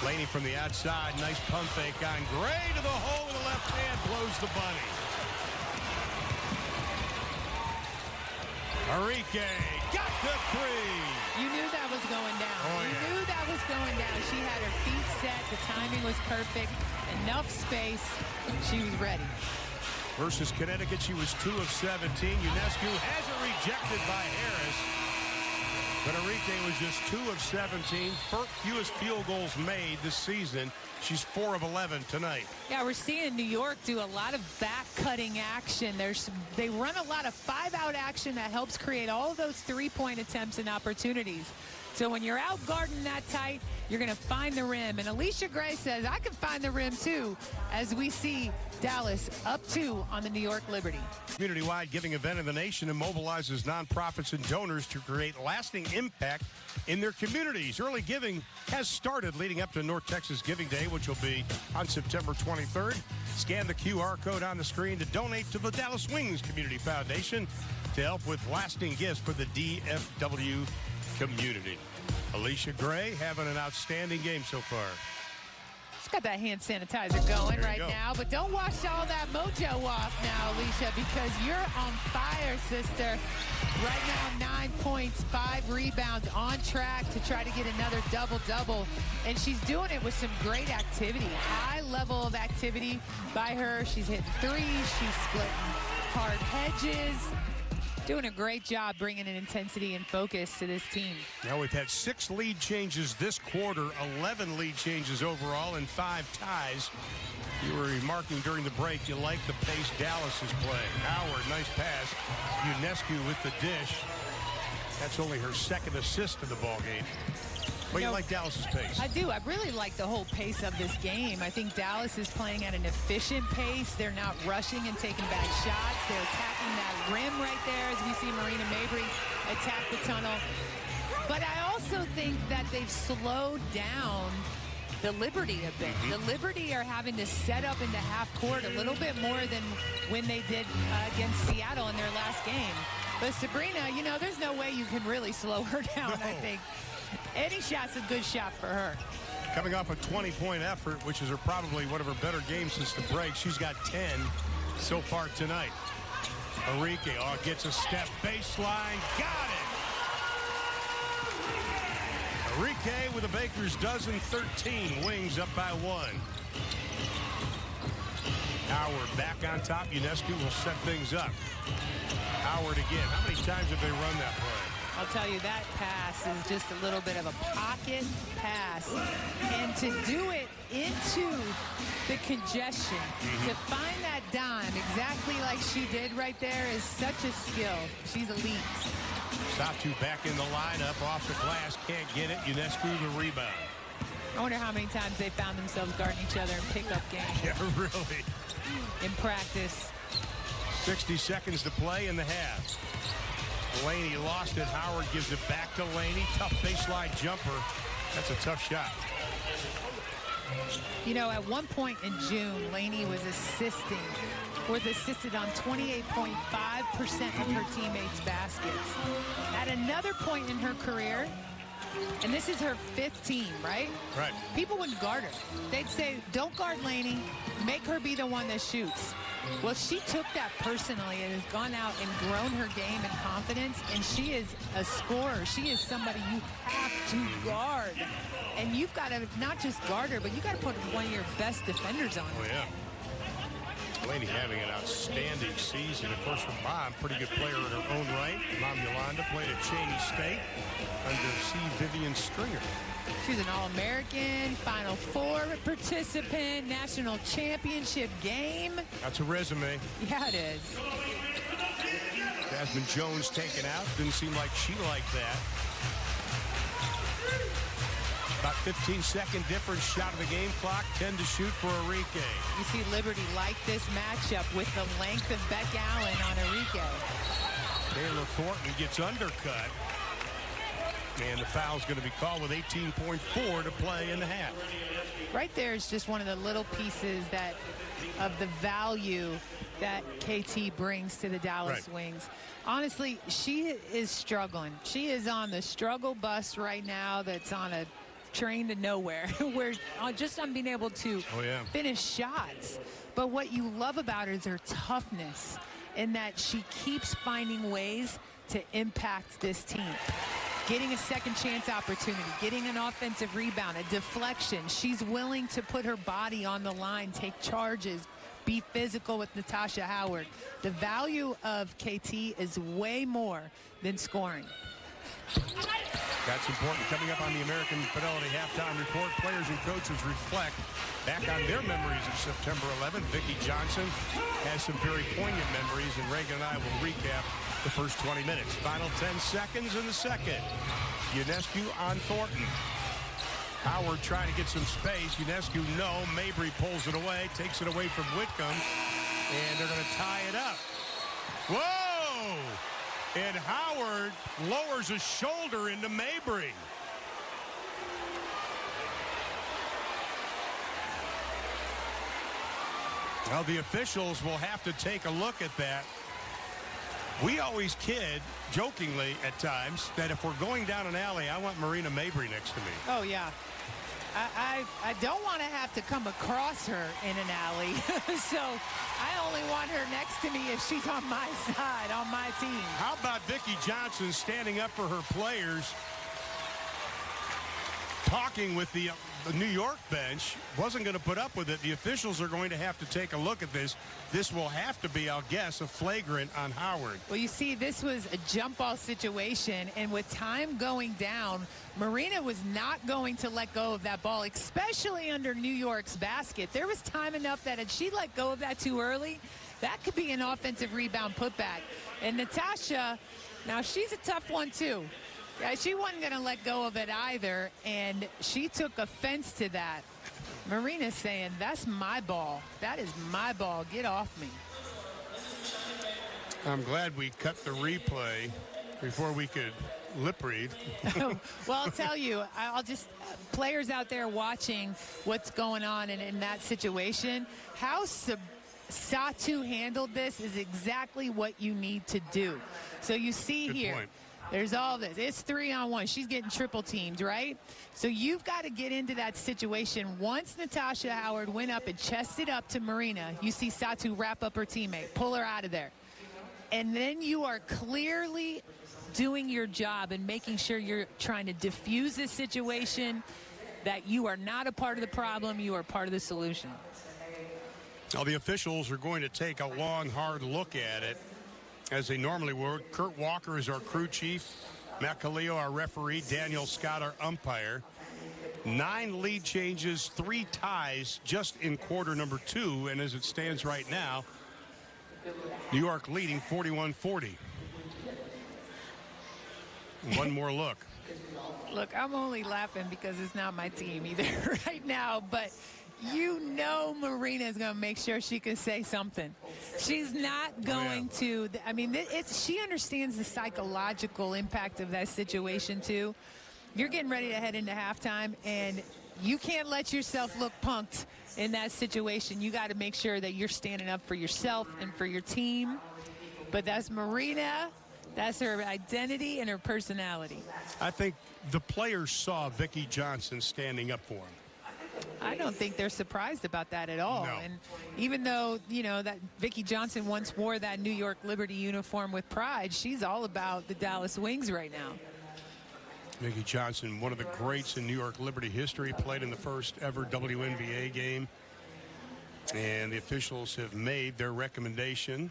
Speaker 4: Laney from the outside, nice pump fake on Gray to the hole with the left hand, blows the bunny. Enrique got the 3.
Speaker 3: You knew that was going down.
Speaker 4: Oh,
Speaker 3: you
Speaker 4: yeah.
Speaker 3: knew that was going down. She had her feet set. The timing was perfect. Enough space. She was ready.
Speaker 4: Versus Connecticut, she was 2 of 17. Unescu has it rejected by Harris. But Enrique was just 2 of 17. Fewest field goals made this season. She's 4 of 11 tonight.
Speaker 3: Yeah, we're seeing New York do a lot of back-cutting action. They run a lot of 5-out action that helps create all of those 3-point attempts and opportunities. So when you're out guarding that tight, you're going to find the rim. And Alicia Gray says, I can find the rim too, as we see Dallas up 2 on the New York Liberty.
Speaker 4: Community-wide giving event in the nation and mobilizes nonprofits and donors to create lasting impact in their communities. Early giving has started leading up to North Texas Giving Day, which will be on September 23rd. Scan the QR code on the screen to donate to the Dallas Wings Community Foundation to help with lasting gifts for the DFW community. Alicia Gray having an outstanding game so far.
Speaker 3: She's got that hand sanitizer going right now, but don't wash all that mojo off now, Alicia, because you're on fire, sister. Right now, 9 points, 5 rebounds, on track to try to get another double-double. And she's doing it with some great activity, high level of activity by her. She's hitting threes, she's splitting hard hedges. Doing a great job bringing an intensity and focus to this team.
Speaker 4: Now we've had 6 lead changes this quarter, 11 lead changes overall, and 5 ties. You were remarking during the break you like the pace Dallas is playing. Howard, nice pass. Unescu with the dish. That's only her 2nd assist in the ballgame. But you like Dallas's pace.
Speaker 3: I do. I really like the whole pace of this game. I think Dallas is playing at an efficient pace. They're not rushing and taking back shots. They're attacking that rim right there as we see Marina Mabry attack the tunnel. But I also think that they've slowed down the Liberty a bit. The Liberty are having to set up into half court a little bit more than when they did against Seattle in their last game. But Sabrina, you know, there's no way you can really slow her down, I think. Any shot's a good shot for her.
Speaker 4: Coming off a 20-point effort, which is probably one of her better games since the break. She's got 10 so far tonight. Enrique gets a step baseline. Got it. Enrique with a Baker's dozen, 13. Wings up by 1. Howard back on top. Unescu will set things up. Howard again. How many times have they run that play?
Speaker 3: I'll tell you, that pass is just a little bit of a pocket pass. And to do it into the congestion, to find that dime exactly like she did right there is such a skill. She's elite.
Speaker 4: Satu back in the lineup, off the glass, can't get it. Unescu the rebound.
Speaker 3: I wonder how many times they found themselves guarding each other in pickup games.
Speaker 4: Yeah, really.
Speaker 3: In practice.
Speaker 4: 60 seconds to play in the half. Laney lost it. Howard gives it back to Laney. Tough baseline jumper. That's a tough shot.
Speaker 3: You know, at one point in June, Laney was assisted on 28.5% of her teammates' baskets. At another point in her career, and this is her 5th team, right?
Speaker 4: Right.
Speaker 3: People wouldn't guard her. They'd say, don't guard Laney. Make her be the one that shoots. Well, she took that personally and has gone out and grown her game and confidence, and she is a scorer. She is somebody you have to guard. And you've got to not just guard her, but you got to put one of your best defenders on her.
Speaker 4: Oh, yeah. Laney having an outstanding season. Of course, her mom, pretty good player in her own right. Mom Yolanda played at Cheney State under C. Vivian Stringer.
Speaker 3: She's an All-American, Final Four participant, national championship game.
Speaker 4: That's a resume.
Speaker 3: Yeah, it is.
Speaker 4: Jasmine Jones taken out. Didn't seem like she liked that. About 15-second difference, shot of the game clock, 10 to shoot for Enrique.
Speaker 3: You see Liberty like this matchup with the length of Beck Allen on Enrique.
Speaker 4: Taylor Thornton gets undercut. And the foul's going to be called with 18.4 to play in the half.
Speaker 3: Right there is just one of the little pieces that of the value that KT brings to the Dallas Wings. Honestly, she is struggling. She is on the struggle bus right now that's on a train to nowhere where just on being able to finish shots. But what you love about her is her toughness in that she keeps finding ways to impact this team. Getting a second chance opportunity, getting an offensive rebound, a deflection. She's willing to put her body on the line, take charges, be physical with Natasha Howard. The value of KT is way more than scoring.
Speaker 4: That's important. Coming up on the American Fidelity Halftime Report, players and coaches reflect back on their memories of September 11th. Vicki Johnson has some very poignant memories, and Reagan and I will recap the first 20 minutes. Final 10 seconds in the second. Ionescu on Thornton. Howard trying to get some space. Ionescu, no. Mabry pulls it away, takes it away from Whitcomb, and they're going to tie it up. Whoa! And Howard lowers a shoulder into Mabry. Well, the officials will have to take a look at that. We always kid, jokingly at times, that if we're going down an alley, I want Marina Mabry next to me.
Speaker 3: Oh, yeah. I don't want to have to come across her in an alley. So I only want her next to me if she's on my side, on my team.
Speaker 1: How about Vicki Johnson standing up for her players, talking with the New York bench, wasn't going to put up with it. The officials are going to have to take a look at this. This will have to be, I'll guess, a flagrant on Howard.
Speaker 3: Well, you see, this was a jump ball situation, and with time going down, Marina was not going to let go of that ball, especially under New York's basket. There was time enough that if she let go of that too early, that could be an offensive rebound putback. And Natasha, now she's a tough one too. Yeah, she wasn't going to let go of it either, and she took offense to that. Marina's saying, that's my ball. That is my ball. Get off me.
Speaker 1: I'm glad we cut the replay before we could lip read.
Speaker 3: Well, I'll tell you, I'll just, players out there watching what's going on in that situation, how Satu handled this is exactly what you need to do. So you see
Speaker 1: Good
Speaker 3: here.
Speaker 1: point.
Speaker 3: There's all this. It's 3-on-1. She's getting triple teamed, right? So you've got to get into that situation. Once Natasha Howard went up and chested up to Marina, you see Satu wrap up her teammate, pull her out of there. And then you are clearly doing your job and making sure you're trying to diffuse this situation, that you are not a part of the problem, you are part of the solution.
Speaker 1: Now, the officials are going to take a long, hard look at it, as they normally would. Kurt Walker is our crew chief. Matt Calillo, our referee. Daniel Scott, our umpire. 9 lead changes, 3 ties just in quarter number 2. And as it stands right now, New York leading 41-40. One more look.
Speaker 3: Look, I'm only laughing because it's not my team either right now, but you know Marina's going to make sure she can say something. She's not going to. I mean, she understands the psychological impact of that situation, too. You're getting ready to head into halftime, and you can't let yourself look punked in that situation. You got to make sure that you're standing up for yourself and for your team. But that's Marina. That's her identity and her personality.
Speaker 1: I think the players saw Vicki Johnson standing up for him.
Speaker 3: I don't think they're surprised about that at all.
Speaker 1: No.
Speaker 3: And even though, you know, that Vicki Johnson once wore that New York Liberty uniform with pride, she's all about the Dallas Wings right now.
Speaker 1: Vicki Johnson, one of the greats in New York Liberty history, played in the first ever WNBA game. And the officials have made their recommendation.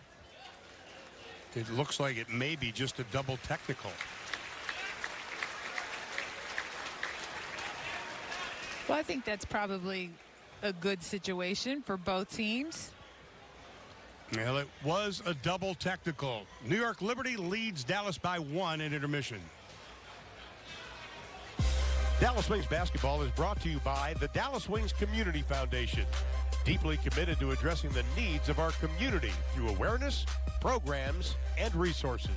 Speaker 1: It looks like it may be just a double technical.
Speaker 3: Well, I think that's probably a good situation for both teams.
Speaker 1: Well, it was a double technical. New York Liberty leads Dallas by 1 in intermission.
Speaker 4: Dallas Wings basketball is brought to you by the Dallas Wings Community Foundation, deeply committed to addressing the needs of our community through awareness, programs, and resources.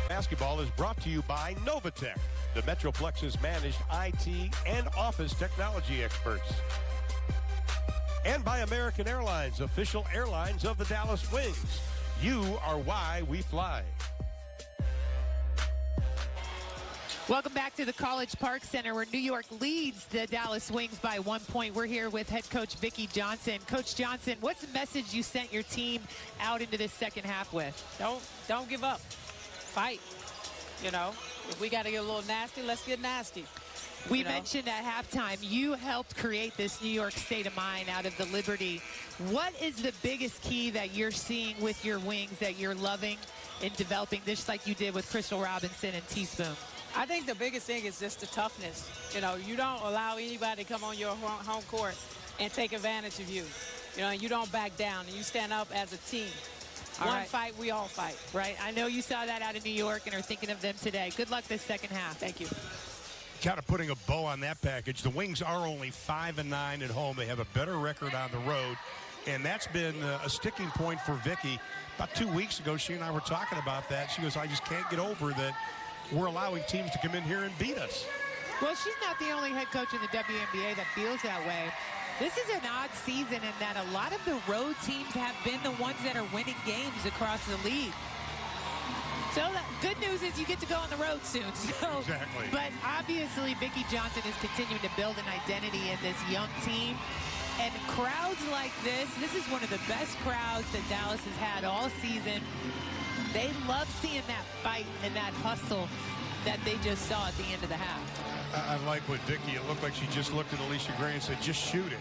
Speaker 4: Basketball is brought to you by Novatech, the Metroplex's managed IT and office technology experts. And by American Airlines, official airlines of the Dallas Wings. You are why we fly.
Speaker 3: Welcome back to the College Park Center, where New York leads the Dallas Wings by 1 point. We're here with head coach Vicki Johnson. Coach Johnson, what's the message you sent your team out into this second half with?
Speaker 7: Don't give up. Fight. You know, if we got to get a little nasty, let's get nasty.
Speaker 3: We mentioned at halftime you helped create this New York state of mind out of the Liberty. What is the biggest key that you're seeing with your Wings that you're loving in developing, just like you did with Crystal Robinson and Teaspoon?
Speaker 7: I think the biggest thing is just the toughness. You know, you don't allow anybody to come on your home court and take advantage of you. You know, and you don't back down, and you stand up as a team. One fight, we all fight.
Speaker 3: Right. I know you saw that out of New York and are thinking of them today. Good luck this second half.
Speaker 7: Thank you.
Speaker 1: Kind of putting a bow on that package. The Wings are only 5-9 at home. They have a better record on the road, and that's been a sticking point for Vicki. About 2 weeks ago, she and I were talking about that. She goes, I just can't get over that we're allowing teams to come in here and beat us.
Speaker 3: Well, she's not the only head coach in the WNBA that feels that way. This is an odd season in that a lot of the road teams have been the ones that are winning games across the league. So the good news is you get to go on the road soon. So,
Speaker 1: exactly. But
Speaker 3: obviously, Vicki Johnson is continuing to build an identity in this young team. And crowds like this is one of the best crowds that Dallas has had all season. They love seeing that fight and that hustle that they just saw at the end of the half.
Speaker 1: I like what Vicki, it looked like she just looked at Alicia Gray and said, just shoot it.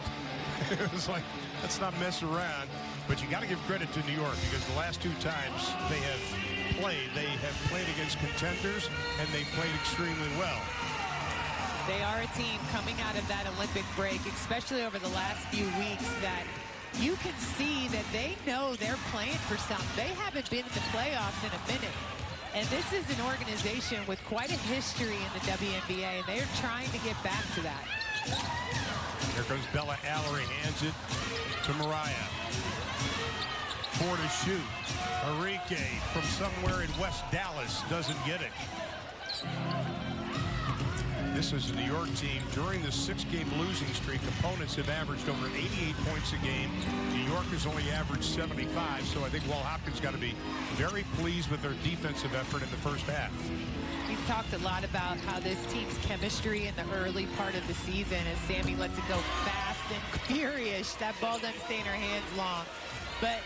Speaker 1: It was like, let's not mess around. But you got to give credit to New York, because the last 2 times they have played against contenders, and they've played extremely well.
Speaker 3: They are a team coming out of that Olympic break, especially over the last few weeks, that you can see that they know they're playing for something. They haven't been in the playoffs in a minute. And this is an organization with quite a history in the WNBA, and they're trying to get back to that.
Speaker 1: Here comes Bella Allery, hands it to Mariah. 4 to shoot. Enrique from somewhere in West Dallas doesn't get it. This is a New York team. During the 6-game losing streak, opponents have averaged over 88 points a game. New York has only averaged 75, so I think Will Hopkins got to be very pleased with their defensive effort in the first half.
Speaker 3: He's talked a lot about how this team's chemistry in the early part of the season, as Sammy lets it go fast and furious. That ball doesn't stay in her hands long. But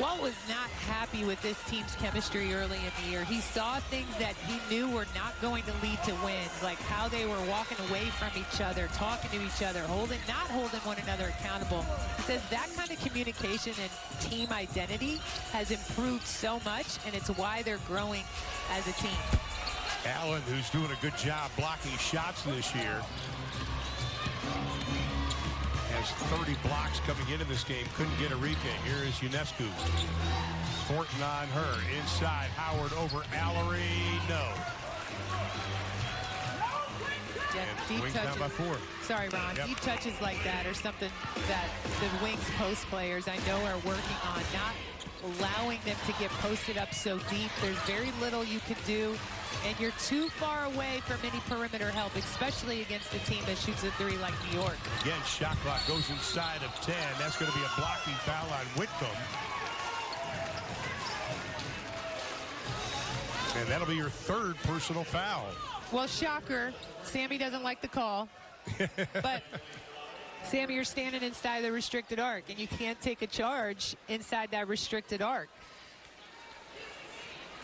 Speaker 3: Walt was not happy with this team's chemistry early in the year. He saw things that he knew were not going to lead to wins, like how they were walking away from each other, talking to each other, not holding one another accountable. He says that kind of communication and team identity has improved so much, and it's why they're growing as a team.
Speaker 1: Allen, who's doing a good job blocking shots this year, has 30 blocks coming into this game. Couldn't get Enrique. Here is UNESCO. Horton on her. Inside. Howard over Allery. No.
Speaker 3: Yeah,
Speaker 1: and
Speaker 3: deep
Speaker 1: Wings
Speaker 3: touches.
Speaker 1: down by 4.
Speaker 3: Sorry, Ron. Yep. Deep touches like that are something that the Wings post players I know are working on, not allowing them to get posted up so deep. There's very little you can do, and you're too far away from any perimeter help, especially against a team that shoots a 3 like New York.
Speaker 1: Again, shot clock goes inside of 10. That's going to be a blocking foul on Whitcomb. And that'll be your 3rd personal foul.
Speaker 3: Well, shocker, Sammy doesn't like the call. But, Sammy, you're standing inside the restricted arc, and you can't take a charge inside that restricted arc.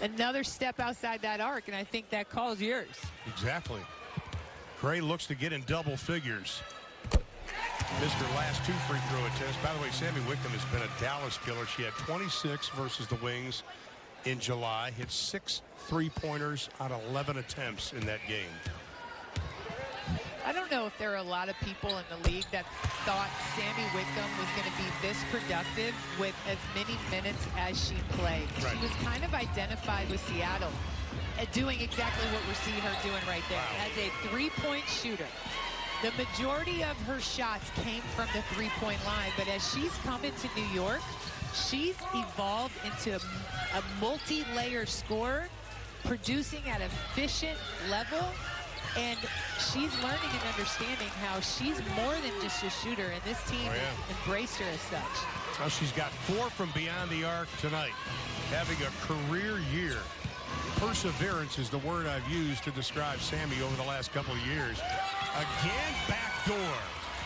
Speaker 3: Another step outside that arc, and I think that call's yours.
Speaker 1: Exactly. Gray looks to get in double figures. Missed her last 2 free throw attempts. By the way, Sammy Whitcomb has been a Dallas killer. She had 26 versus the Wings in July. Hit 6 3-pointers on 11 attempts in that game.
Speaker 3: I don't know if there are a lot of people in the league that thought Sammy Wickham was going to be this productive with as many minutes as she played.
Speaker 1: Right.
Speaker 3: She was kind of identified with Seattle at doing exactly what we're seeing her doing right there. As a three-point shooter, the majority of her shots came from the three-point line, but as she's come into New York, she's evolved into a multi-layer scorer, producing at an efficient level, and she's learning and understanding how she's more than just a shooter, and this team has embraced her as such.
Speaker 1: Well, she's got 4 from beyond the arc tonight, having a career year. Perseverance is the word I've used to describe Sammy over the last couple of years. Again, backdoor.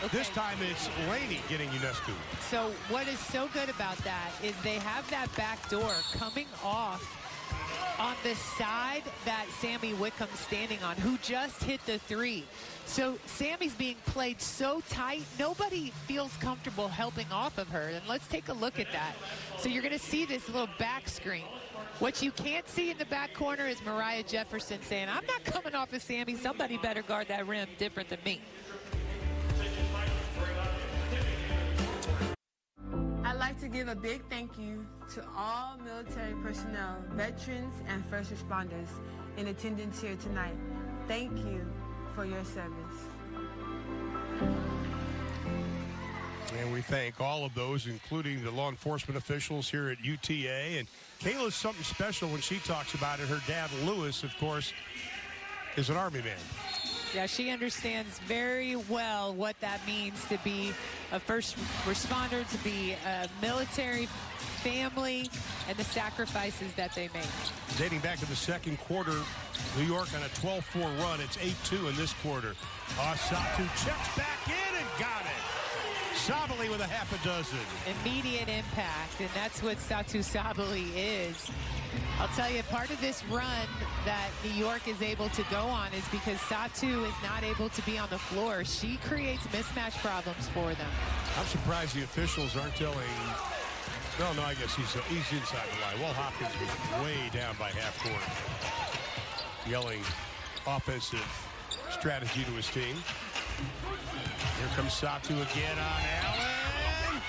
Speaker 1: Okay. This time it's Laney getting Ionescu.
Speaker 3: So what is so good about that is they have that back door coming off on the side that Sammy Wickham's standing on, who just hit the 3. So Sammy's being played so tight, nobody feels comfortable helping off of her. And let's take a look at that. So you're going to see this little back screen. What you can't see in the back corner is Mariah Jefferson saying, I'm not coming off of Sammy. Somebody better guard that rim different than me.
Speaker 8: I'd like to give a big thank you to all military personnel, veterans, and first responders in attendance here tonight. Thank you for your service.
Speaker 1: And we thank all of those, including the law enforcement officials here at UTA. And Kayla's something special when she talks about it. Her dad, Lewis, of course, is an Army man.
Speaker 3: Yeah, she understands very well what that means to be a first responder, to be a military family, and the sacrifices that they make.
Speaker 1: Dating back to the second quarter, New York on a 12-4 run. It's 8-2 in this quarter. Satu checks back in and got it. Sabally with a half a dozen.
Speaker 3: Immediate impact, and that's what Satu Sabally is. I'll tell you, part of this run that New York is able to go on is because Satu is not able to be on the floor. She creates mismatch problems for them.
Speaker 1: I'm surprised the officials aren't telling... No, I guess he's inside the line. Will Hopkins was way down by half court, yelling offensive strategy to his team. Here comes Satu again on Allen.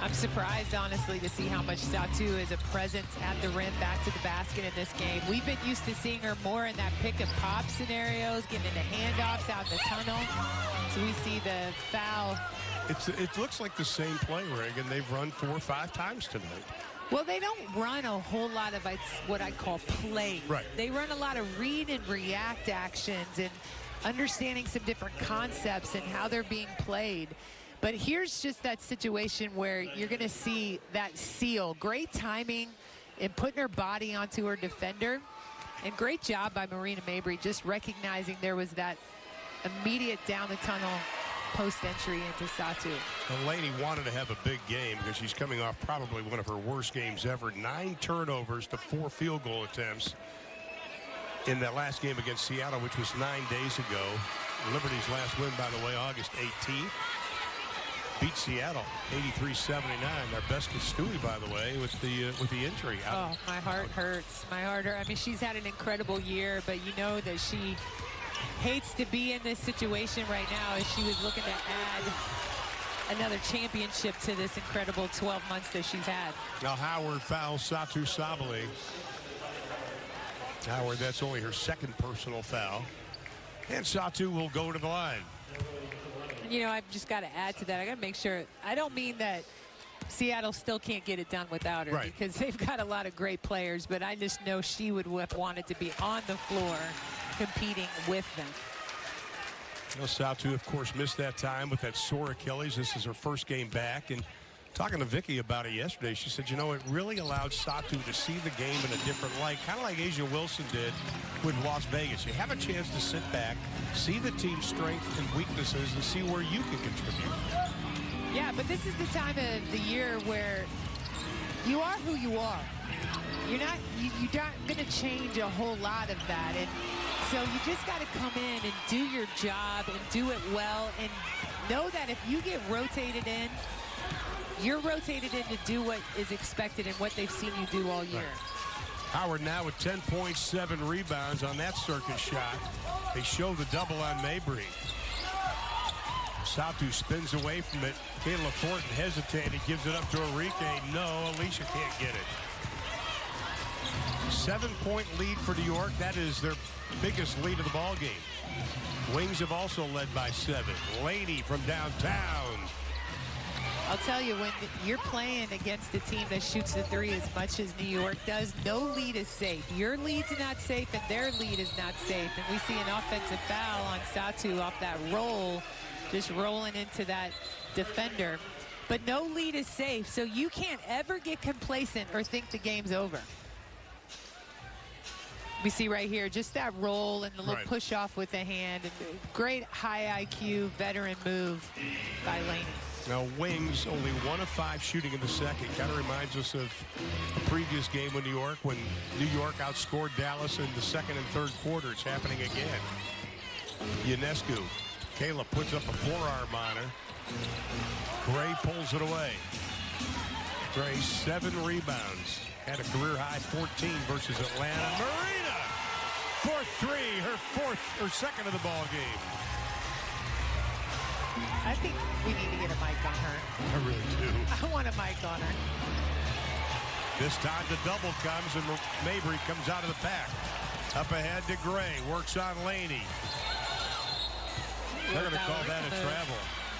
Speaker 3: I'm surprised, honestly, to see how much Satu is a presence at the rim, back to the basket in this game. We've been used to seeing her more in that pick and pop scenarios, getting into handoffs out in the tunnel. So we see the foul.
Speaker 1: It looks like the same play, Reagan. They've run 4 or 5 times tonight.
Speaker 3: Well, they don't run a whole lot of what I call plays.
Speaker 1: Right.
Speaker 3: They run a lot of read and react actions and understanding some different concepts and how they're being played. But here's just that situation where you're going to see that seal. Great timing in putting her body onto her defender. And great job by Marina Mabry just recognizing there was that immediate down the tunnel post entry into Satu.
Speaker 1: Laney wanted to have a big game because she's coming off probably one of her worst games ever. 9 turnovers to 4 field goal attempts in that last game against Seattle, which was 9 days ago. Liberty's last win, by the way, August 18th. Beat Seattle 83-79. Our best is Stewie, by the way, with the injury.
Speaker 3: Oh, my heart hurts. My heart hurts. I mean, she's had an incredible year, but you know that she hates to be in this situation right now as she was looking to add another championship to this incredible 12 months that she's had.
Speaker 1: Now Howard fouls Satu Sabally. Howard, that's only her second personal foul. And Satu will go to the line.
Speaker 3: You know, I've just got to add to that. I got to make sure. I don't mean that Seattle still can't get it done without her,
Speaker 1: right,
Speaker 3: because they've got a lot of great players, but I just know she would have wanted to be on the floor competing with them.
Speaker 1: Well, Satu, of course, missed that time with that sore Achilles. This is her first game back. And talking to Vicky about it yesterday, she said, you know, it really allowed Satu to see the game in a different light, kind of like Asia Wilson did with Las Vegas. You have a chance to sit back, see the team's strengths and weaknesses, and see where you can contribute.
Speaker 3: Yeah, but this is the time of the year where you are who you are. You're not going to change a whole lot of that. And so you just got to come in and do your job and do it well, and know that if you get rotated in, you're rotated in to do what is expected and what they've seen you do all year.
Speaker 4: Howard now with 10.7 rebounds on that circus shot. They show the double on Mabry. Satu spins away from it. Kayla Fortin hesitated, gives it up to Enrique. No, Alicia can't get it. 7-point lead for New York. That is their biggest lead of the ball game. Wings have also led by 7. Laney from downtown.
Speaker 3: I'll tell you, when you're playing against a team that shoots the 3 as much as New York does, no lead is safe. Your lead's not safe, and their lead is not safe. And we see an offensive foul on Satu off that roll, just rolling into that defender. But no lead is safe, so you can't ever get complacent or think the game's over. We see right here just that roll and the little push off with the hand. And great high IQ veteran move by Laney.
Speaker 4: Now, Wings only 1 of 5 shooting in the second. Kind of reminds us of the previous game with New York when New York outscored Dallas in the second and third quarter. It's happening again. Ionescu. Kayla puts up a forearm on her. Gray pulls it away. Gray 7 rebounds. Had a career high 14 versus Atlanta. Marina for 3, her second of the ball game.
Speaker 3: I think we need to get a mic on her.
Speaker 4: I really do.
Speaker 3: I want a mic on her.
Speaker 4: This time the double comes and Mabry comes out of the pack. Up ahead to Gray. Works on Laney. They're going to call that a travel.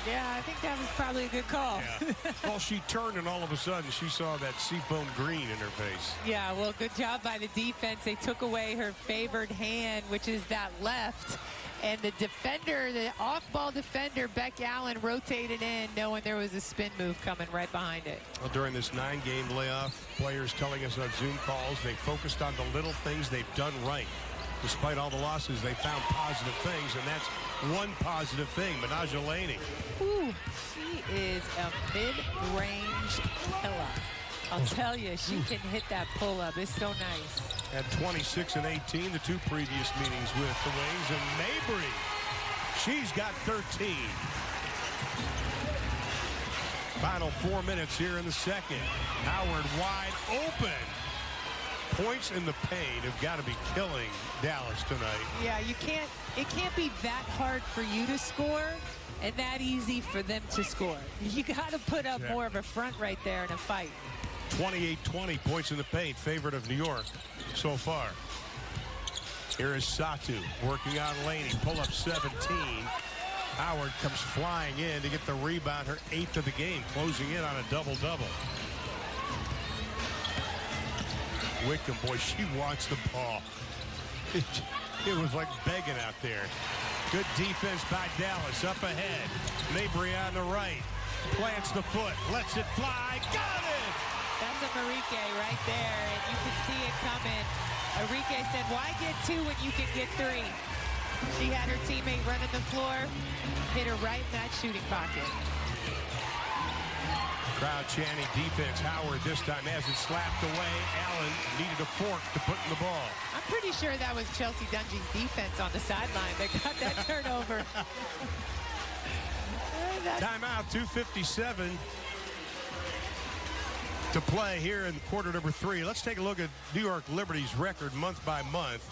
Speaker 3: Yeah, I think that was probably a good call.
Speaker 4: Yeah. Well, she turned and all of a sudden she saw that seafoam green in her face.
Speaker 3: Yeah, well, good job by the defense. They took away her favored hand, which is that left. And the defender, the off-ball defender, Beck Allen, rotated in knowing there was a spin move coming right behind it.
Speaker 4: Well, during this 9-game layoff, players telling us on Zoom calls they focused on the little things they've done right. Despite all the losses, they found positive things, and that's one positive thing. Menaja Laney.
Speaker 3: Ooh, she is a mid-range killer. I'll tell you, she can hit that pull-up. It's so nice.
Speaker 4: At 26 and 18, the 2 previous meetings with the Wings, and Mabry, she's got 13. Final 4 minutes here in the second. Howard wide open. Points in the paint have got to be killing Dallas tonight.
Speaker 3: Yeah, it can't be that hard for you to score and that easy for them to score. You got to put up more of a front right there in a fight.
Speaker 4: 28-20 points in the paint, favorite of New York so far. Here is Satu working on Laney, pull up 17. Howard comes flying in to get the rebound, her 8th of the game, closing in on a double-double. Wickham, boy, she wants the ball. It was like begging out there. Good defense by Dallas. Up ahead. Mabry on the right. Plants the foot. Lets it fly. Got it!
Speaker 3: That's a Enrique right there, and you can see it coming. Enrique said, why get 2 when you can get 3? She had her teammate running the floor, hit her right in that shooting pocket.
Speaker 4: Crowd chanting defense. Howard this time has it slapped away. Allen needed a fork to put in the ball.
Speaker 3: I'm pretty sure that was Chelsea Dungy's defense on the sideline that got that turnover.
Speaker 4: Timeout, 2:57 to play here in quarter number 3. Let's take a look at New York Liberty's record month by month.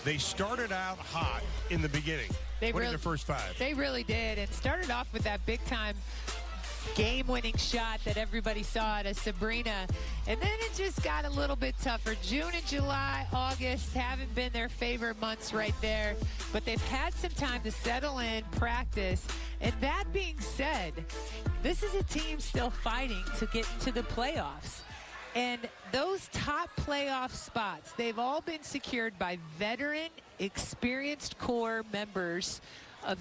Speaker 4: They started out hot in the beginning. Winning the first 5.
Speaker 3: They really did, and started off with that big-time game-winning shot that everybody saw at Sabrina, and then it just got a little bit tougher. June and July, August haven't been their favorite months right there, but they've had some time to settle in, practice, and that being said, this is a team still fighting to get into the playoffs. And those top playoff spots, they've all been secured by veteran, experienced core members of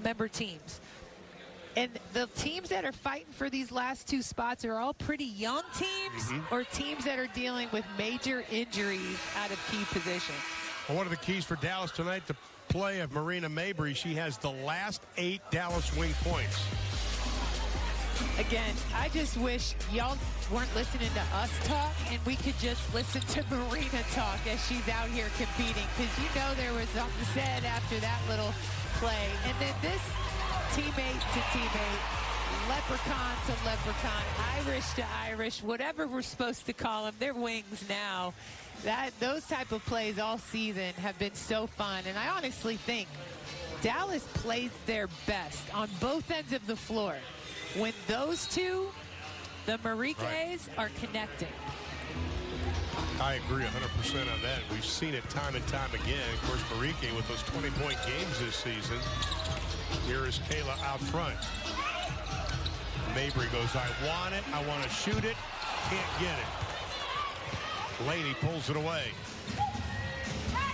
Speaker 3: member teams. And the teams that are fighting for these last 2 spots are all pretty young teams or teams that are dealing with major injuries out of key positions.
Speaker 4: Well, one of the keys for Dallas tonight, the play of Marina Mabry. She has the last 8 Dallas Wing points.
Speaker 3: Again, I just wish y'all weren't listening to us talk and we could just listen to Marina talk as she's out here competing, because you know there was something said after that little play. And then this teammate to teammate, leprechaun to leprechaun, Irish to Irish, whatever we're supposed to call them, they're Wings now. Those type of plays all season have been so fun, and I honestly think Dallas plays their best on both ends of the floor when those two, the Mariques, are connecting.
Speaker 4: I agree 100% on that. We've seen it time and time again. Of course, Marique with those 20-point games this season. Here is Kayla out front. Mabry goes, I want it. I want to shoot it. Can't get it. Laney pulls it away.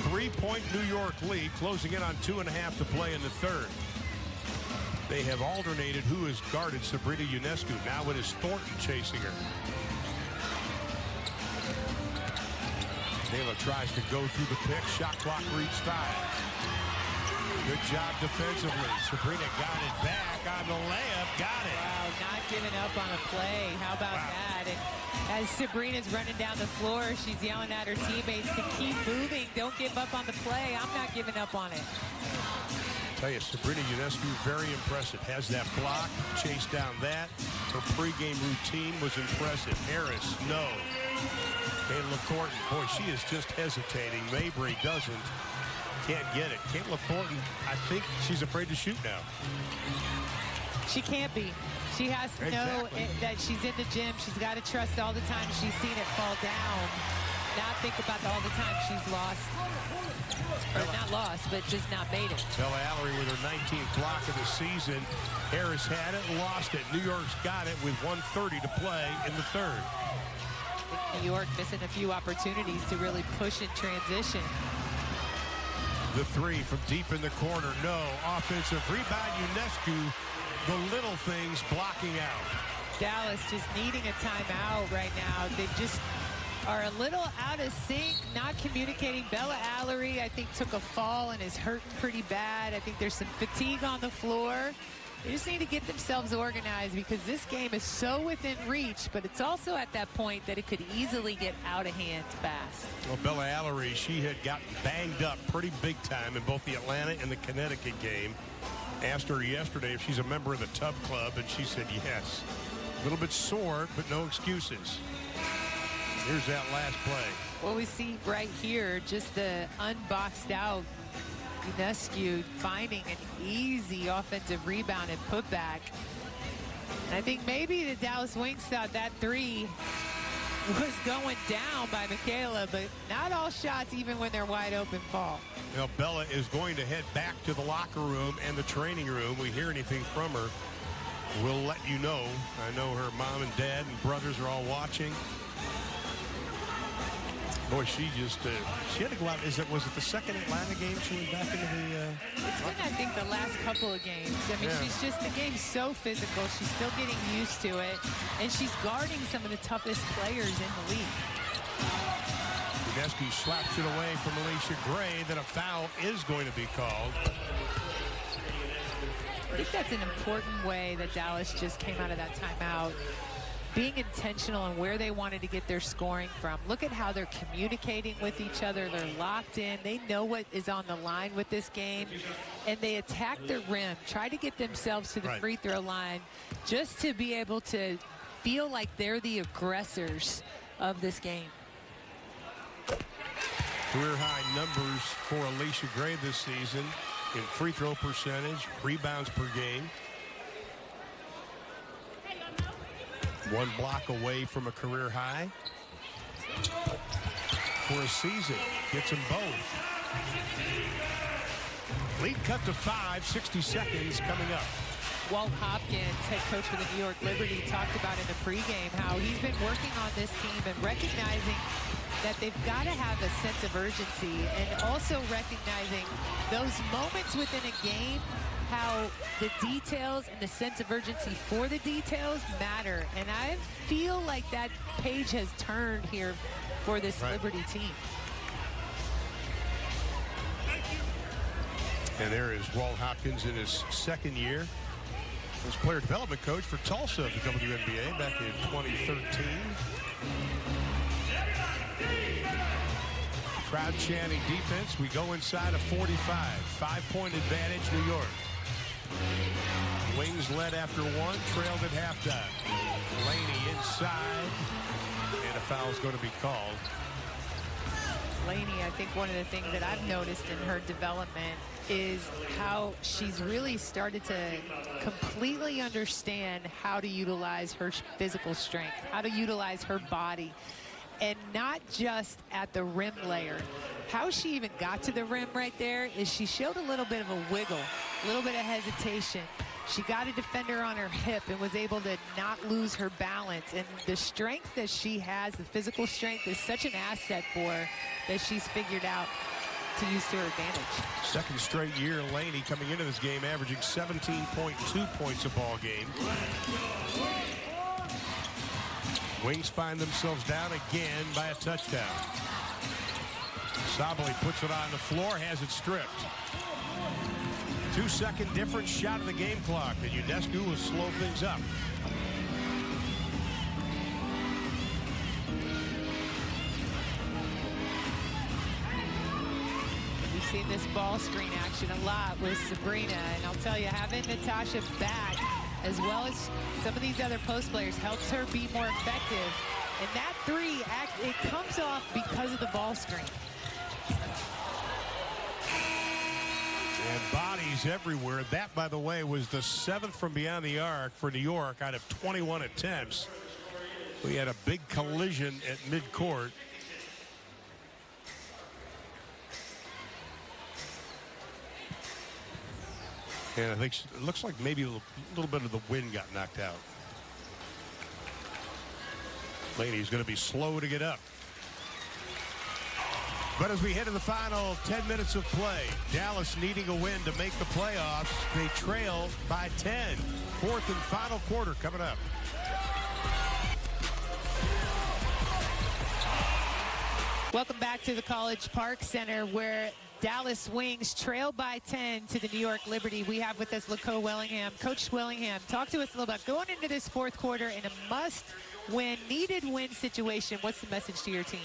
Speaker 4: 3-point New York lead, closing in on 2.5 to play in the third. They have alternated who has guarded Sabrina Ionescu. Now it is Thornton chasing her. Kayla tries to go through the pick. Shot clock reads 5. Good job defensively. Sabrina got it back on the layup. Got it.
Speaker 3: Wow, not giving up on a play. How about that? And as Sabrina's running down the floor, she's yelling at her teammates to keep moving. Don't give up on the play. I'm not giving up on it.
Speaker 4: I tell you, Sabrina Ionescu, very impressive. Has that block, chased down that. Her pregame routine was impressive. Harris, no. Kayla Thornton, boy, she is just hesitating. Mabry doesn't. Can't get it. Kayla Thornton, I think she's afraid to shoot now.
Speaker 3: She can't be. She has to know that she's in the gym. She's got to trust all the time she's seen it fall down. Not think about all the time she's lost. Or not lost, but just not made it.
Speaker 4: Bella Allery with her 19th block of the season. Harris had it, lost it. New York's got it with 1:30 to play in the third.
Speaker 3: New York missing a few opportunities to really push in transition.
Speaker 4: The three from deep in the corner, no. Offensive rebound, Ionescu, the little things blocking out.
Speaker 3: Dallas just needing a timeout right now. They just are a little out of sync, not communicating. Bella Allery, I think, took a fall and is hurting pretty bad. I think there's some fatigue on the floor. They just need to get themselves organized because this game is so within reach, but it's also at that point that it could easily get out of hand fast.
Speaker 4: Well, Bella Allery, she had gotten banged up pretty big time in both the Atlanta and the Connecticut game. Asked her yesterday if she's a member of the Tub Club, and she said yes. A little bit sore, but no excuses. Here's that last play.
Speaker 3: Well, we see right here just the unboxed out Ionescu finding an easy offensive rebound and putback. And I think maybe the Dallas Wings thought that three was going down by Michaela, but not all shots, even when they're wide open, fall.
Speaker 4: Now, Bella is going to head back to the locker room and the training room. We hear anything from her, we'll let you know. I know her mom and dad and brothers are all watching. Boy, she just, she had to go out. Was it the second Atlanta game she went back into the...
Speaker 3: It's been, I think, the last couple of games. I mean, she's just, the game's so physical. She's still getting used to it. And she's guarding some of the toughest players in the league.
Speaker 4: Ionescu slaps it away from Alicia Gray. Then a foul is going to be called.
Speaker 3: I think that's an important way that Dallas just came out of that timeout. Being intentional on where they wanted to get their scoring from. Look at how they're communicating with each other. They're locked in. They know what is on the line with this game. And they attack the rim, try to get themselves to the free throw line just to be able to feel like they're the aggressors of this game.
Speaker 4: Career high numbers for Alicia Gray this season in free throw percentage, rebounds per game. One block away from a career high for a season. Gets them both. Lead cut to 5, 60 seconds coming up.
Speaker 3: Walt Hopkins, head coach for the New York Liberty, talked about in the pregame how he's been working on this team and recognizing that they've got to have a sense of urgency and also recognizing those moments within a game, how the details and the sense of urgency for the details matter. And I feel like that page has turned here for this Liberty team.
Speaker 4: And there is Walt Hopkins in his second year as player development coach for Tulsa of the WNBA back in 2013. Crowd chanting defense. We go inside of 45. 5-point advantage, New York. Wings led after one, trailed at halftime. Laney inside, and a foul is going to be called.
Speaker 3: Laney, I think one of the things that I've noticed in her development is how she's really started to completely understand how to utilize her physical strength, how to utilize her body, and not just at the rim layer. How she even got to the rim right there is she showed a little bit of a wiggle, a little bit of hesitation. She got a defender on her hip and was able to not lose her balance. And the strength that she has, the physical strength, is such an asset for her that she's figured out to use to her advantage.
Speaker 4: Second straight year, Laney coming into this game averaging 17.2 points a ball game. Wings find themselves down again by a touchdown. Sabali puts it on the floor, has it stripped. 2-second difference, shot of the game clock, and Ionescu will slow things up.
Speaker 3: We've seen this ball screen action a lot with Sabrina, and I'll tell you, having Natasha back, as well as some of these other post players, helps her be more effective. And that three, it comes off because of the ball screen.
Speaker 4: And bodies everywhere. That, by the way, was the 7th from beyond the arc for New York out of 21 attempts. We had a big collision at midcourt. And I think it looks like maybe a little bit of the wind got knocked out. Laney's going to be slow to get up. But as we head to the final 10 minutes of play, Dallas needing a win to make the playoffs. They trail by 10. Fourth and final quarter coming up.
Speaker 3: Welcome back to the College Park Center, where Dallas Wings trail by 10 to the New York Liberty. We have with us LaCoe Willingham. Coach Willingham, talk to us a little about going into this fourth quarter in a must-win, needed-win situation. What's the message to your team?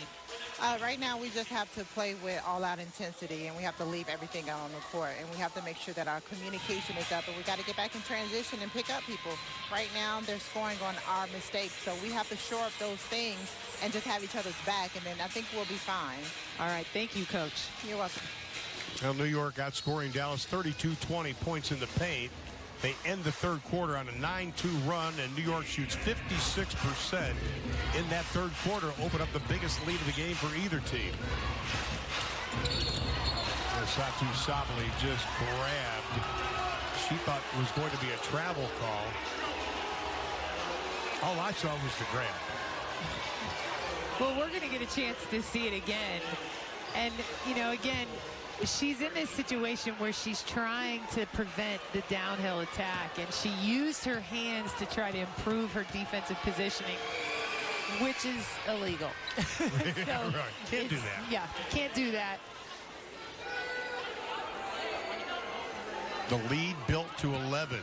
Speaker 9: Right now, we just have to play with all-out intensity, and we have to leave everything out on the court, and we have to make sure that our communication is up, and we got to get back in transition and pick up people. Right now, they're scoring on our mistakes, so we have to shore up those things and just have each other's back, and then I think we'll be fine.
Speaker 3: All right, thank you, Coach.
Speaker 9: You're welcome.
Speaker 4: Well, New York outscoring Dallas 32-20 points in the paint. They end the third quarter on a 9-2 run, and New York shoots 56% in that third quarter, open up the biggest lead of the game for either team. Satu Sabali just grabbed. She thought it was going to be a travel call. All I saw was the grab.
Speaker 3: Well, we're going to get a chance to see it again. And, you know, again, she's in this situation where she's trying to prevent the downhill attack, and she used her hands to try to improve her defensive positioning, which is illegal.
Speaker 4: So right. Can't do that.
Speaker 3: Yeah, can't do that.
Speaker 4: The lead built to 11.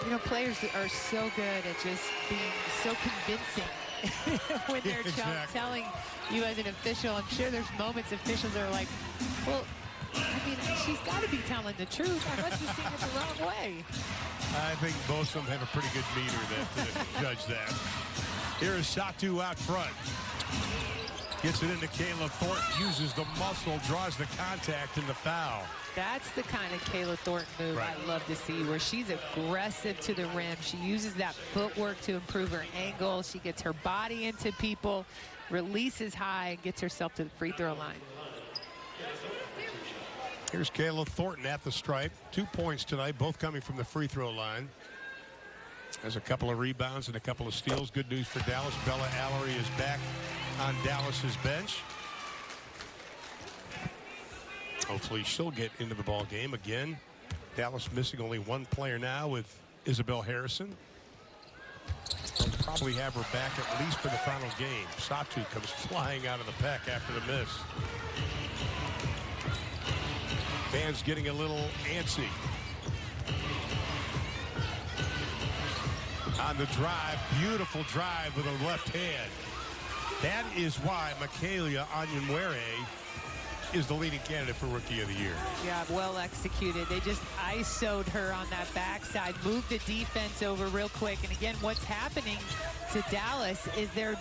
Speaker 3: You know, players are so good at just being so convincing when they're telling you as an official. I'm sure there's moments officials are like, well, I mean, she's got to be telling the truth. I must have seen it the wrong way.
Speaker 4: I think both of them have a pretty good meter that judge that. Here is Satu out front. Gets it into Kayla Thornton, uses the muscle, draws the contact and the foul.
Speaker 3: That's the kind of Kayla Thornton move I love to see, where she's aggressive to the rim. She uses that footwork to improve her angle. She gets her body into people, releases high, and gets herself to the free throw line.
Speaker 4: Here's Kayla Thornton at the stripe. 2 points tonight, both coming from the free throw line. Has a couple of rebounds and a couple of steals. Good news for Dallas. Bella Allery is back on Dallas's bench. Hopefully she'll get into the ball game again. Dallas missing only one player now with Isabel Harrison. They'll probably have her back at least for the final game. Satu comes flying out of the pack after the miss. Fans getting a little antsy. On the drive, beautiful drive with a left hand. That is why Michaela Onyenwere is the leading candidate for Rookie of the Year.
Speaker 3: Yeah, well executed. They just ISO'd her on that backside, moved the defense over real quick. And again, what's happening to Dallas is they're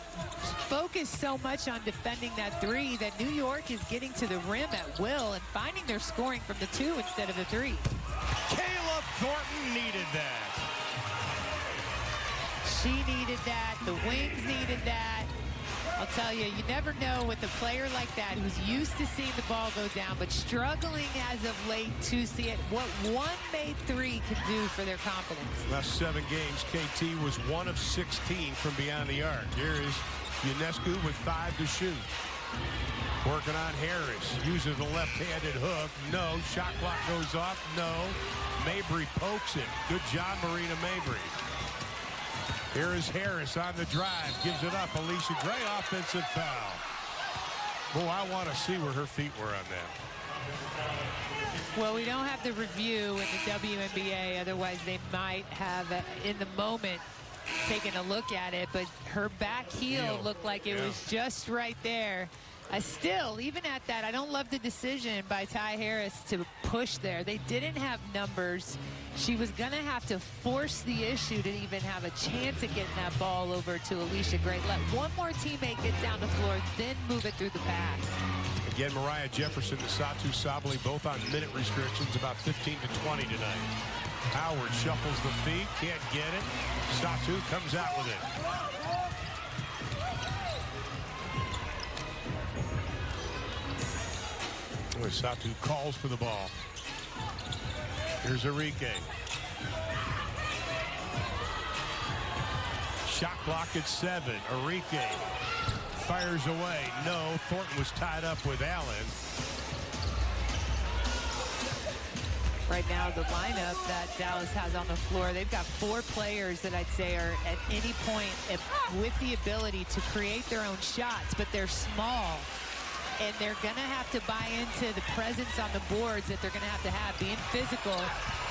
Speaker 3: focused so much on defending that three that New York is getting to the rim at will and finding their scoring from the two instead of the three.
Speaker 4: Kayla Thornton needed that.
Speaker 3: She needed that. The Wings needed that. I'll tell you, you never know with a player like that who's used to seeing the ball go down, but struggling as of late to see it, what one made three can do for their confidence.
Speaker 4: Last 7 games, KT was 1 of 16 from beyond the arc. Here is Ionescu with 5 to shoot. Working on Harris, uses the left-handed hook. No. Shot clock goes off. No. Mabry pokes it. Good job, Marina Mabry. Here is Harris on the drive. Gives it up. Alicia Gray, offensive foul. Oh, I want to see where her feet were on that.
Speaker 3: Well, we don't have the review in the WNBA. Otherwise, they might have, in the moment, taken a look at it. But her back heel looked like it was just right there. Still, even at that, I don't love the decision by Ty Harris to push there. They didn't have numbers. She was going to have to force the issue to even have a chance at getting that ball over to Alicia Gray. Let one more teammate get down the floor, then move it through the pass.
Speaker 4: Again, Mariah Jefferson and Satu Sabali both on minute restrictions, about 15 to 20 tonight. Howard shuffles the feet, can't get it. Satu comes out with it. Satu calls for the ball. Here's Enrique. Shot clock at 7. Enrique fires away. No. Thornton was tied up with Allen.
Speaker 3: Right now, the lineup that Dallas has on the floor, they've got 4 players that I'd say are at any point with the ability to create their own shots, but they're small. And they're going to have to buy into the presence on the boards that they're going to have, being physical.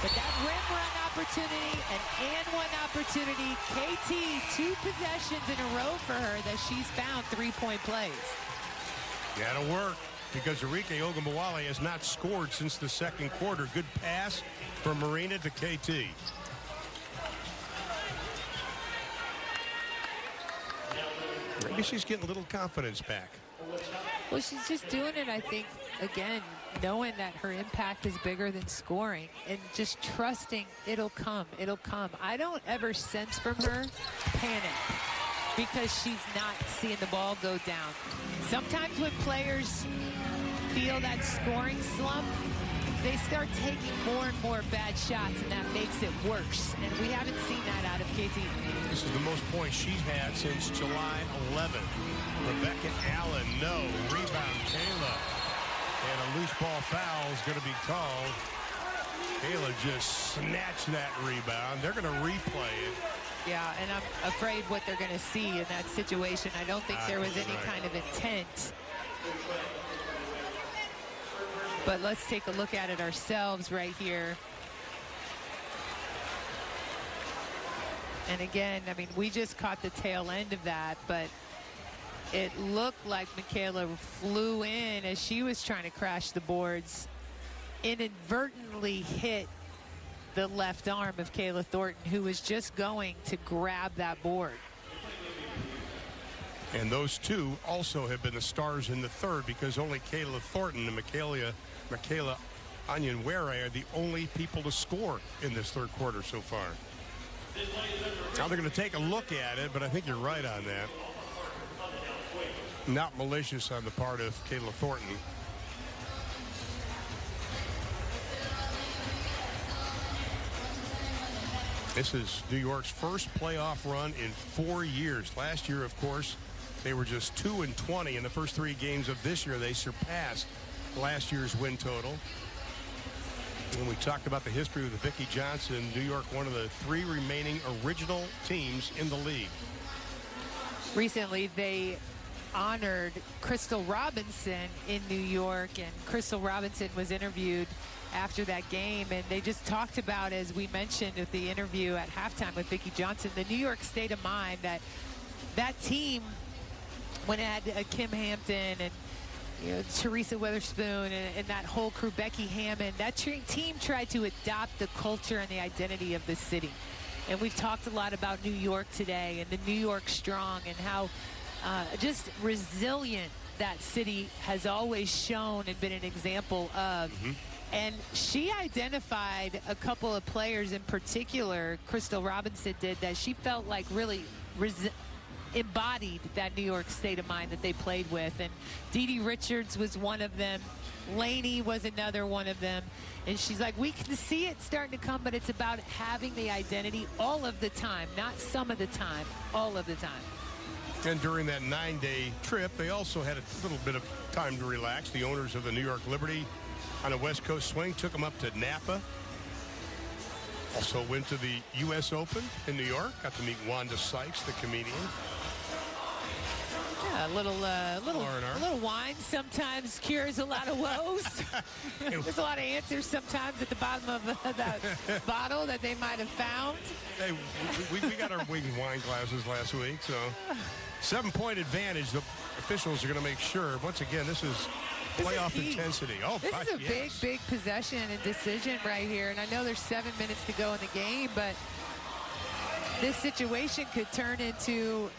Speaker 3: But that rim run opportunity and one opportunity, KT, 2 possessions in a row for her that she's found 3-point plays.
Speaker 4: That'll work because Enrique Ogunbowale has not scored since the second quarter. Good pass from Marina to KT. Maybe she's getting a little confidence back.
Speaker 3: Well, she's just doing it, I think, again, knowing that her impact is bigger than scoring and just trusting it'll come, it'll come. I don't ever sense from her panic because she's not seeing the ball go down. Sometimes when players feel that scoring slump, they start taking more and more bad shots, and that makes it worse. And we haven't seen that out of KT.
Speaker 4: This is the most points she's had since July 11th. Rebecca Allen, no. Rebound, Kayla. And a loose ball foul is going to be called. Kayla just snatched that rebound. They're going to replay it.
Speaker 3: Yeah, and I'm afraid what they're going to see in that situation. I don't think there was any kind of intent. But let's take a look at it ourselves right here. And again, I mean, we just caught the tail end of that, but it looked like Michaela flew in as she was trying to crash the boards, inadvertently hit the left arm of Kayla Thornton, who was just going to grab that board.
Speaker 4: And those two also have been the stars in the third because only Kayla Thornton and Michaela Onyenwere are the only people to score in this third quarter so far. Now they're going to take a look at it, but I think you're right on that. Not malicious on the part of Kayla Thornton. This is New York's first playoff run in 4 years. Last year, of course, they were just 2-20 in the first 3 games of this year. They surpassed last year's win total. And we talked about the history of the Vicki Johnson. New York, one of the 3 remaining original teams in the league.
Speaker 3: Recently, they honored Crystal Robinson in New York, and Crystal Robinson was interviewed after that game, and they just talked about, as we mentioned at the interview at halftime with Vicki Johnson, the New York state of mind that team, when it had Kim Hampton and Teresa Witherspoon and that whole crew, Becky Hammond, that team tried to adopt the culture and the identity of the city. And we've talked a lot about New York today and the New York Strong and how just resilient that city has always shown and been an example of. And she identified a couple of players in particular, Crystal Robinson did, that she felt like really embodied that New York state of mind that they played with. And Dee Dee Richards was one of them. Laney was another one of them. And she's like, we can see it starting to come, but it's about having the identity all of the time, not some of the time, all of the time.
Speaker 1: And during that 9-day trip, they also had a little bit of time to relax. The owners of the New York Liberty on a West Coast swing took them up to Napa. Also went to the U.S. Open in New York. Got to meet Wanda Sykes, the comedian.
Speaker 3: Yeah, a little wine sometimes cures a lot of woes. There's a lot of answers sometimes at the bottom of that bottle that they might have found.
Speaker 1: Hey, we got our Wings wine glasses last week, so 7-point advantage. The officials are going to make sure. Once again, this is playoff intensity. Oh,
Speaker 3: this is a big possession and decision right here. And I know there's 7 minutes to go in the game, but this situation could turn into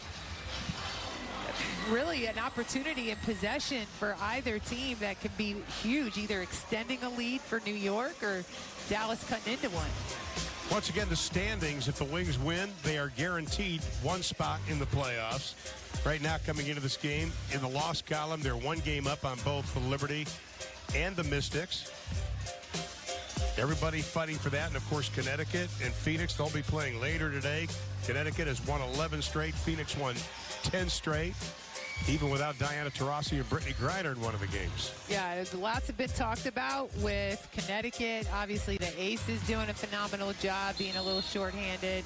Speaker 3: really an opportunity in possession for either team that can be huge, either extending a lead for New York or Dallas cutting into one.
Speaker 1: Once again, the standings, if the Wings win, they are guaranteed one spot in the playoffs. Right now, coming into this game, in the loss column, they're one game up on both the Liberty and the Mystics. Everybody fighting for that. And, of course, Connecticut and Phoenix, they'll be playing later today. Connecticut has won 11 straight. Phoenix won 10 straight. Even without Diana Taurasi and Brittany Griner in one of the games.
Speaker 3: Yeah, there's lots of been talked about with Connecticut. Obviously, the Aces doing a phenomenal job, being a little shorthanded.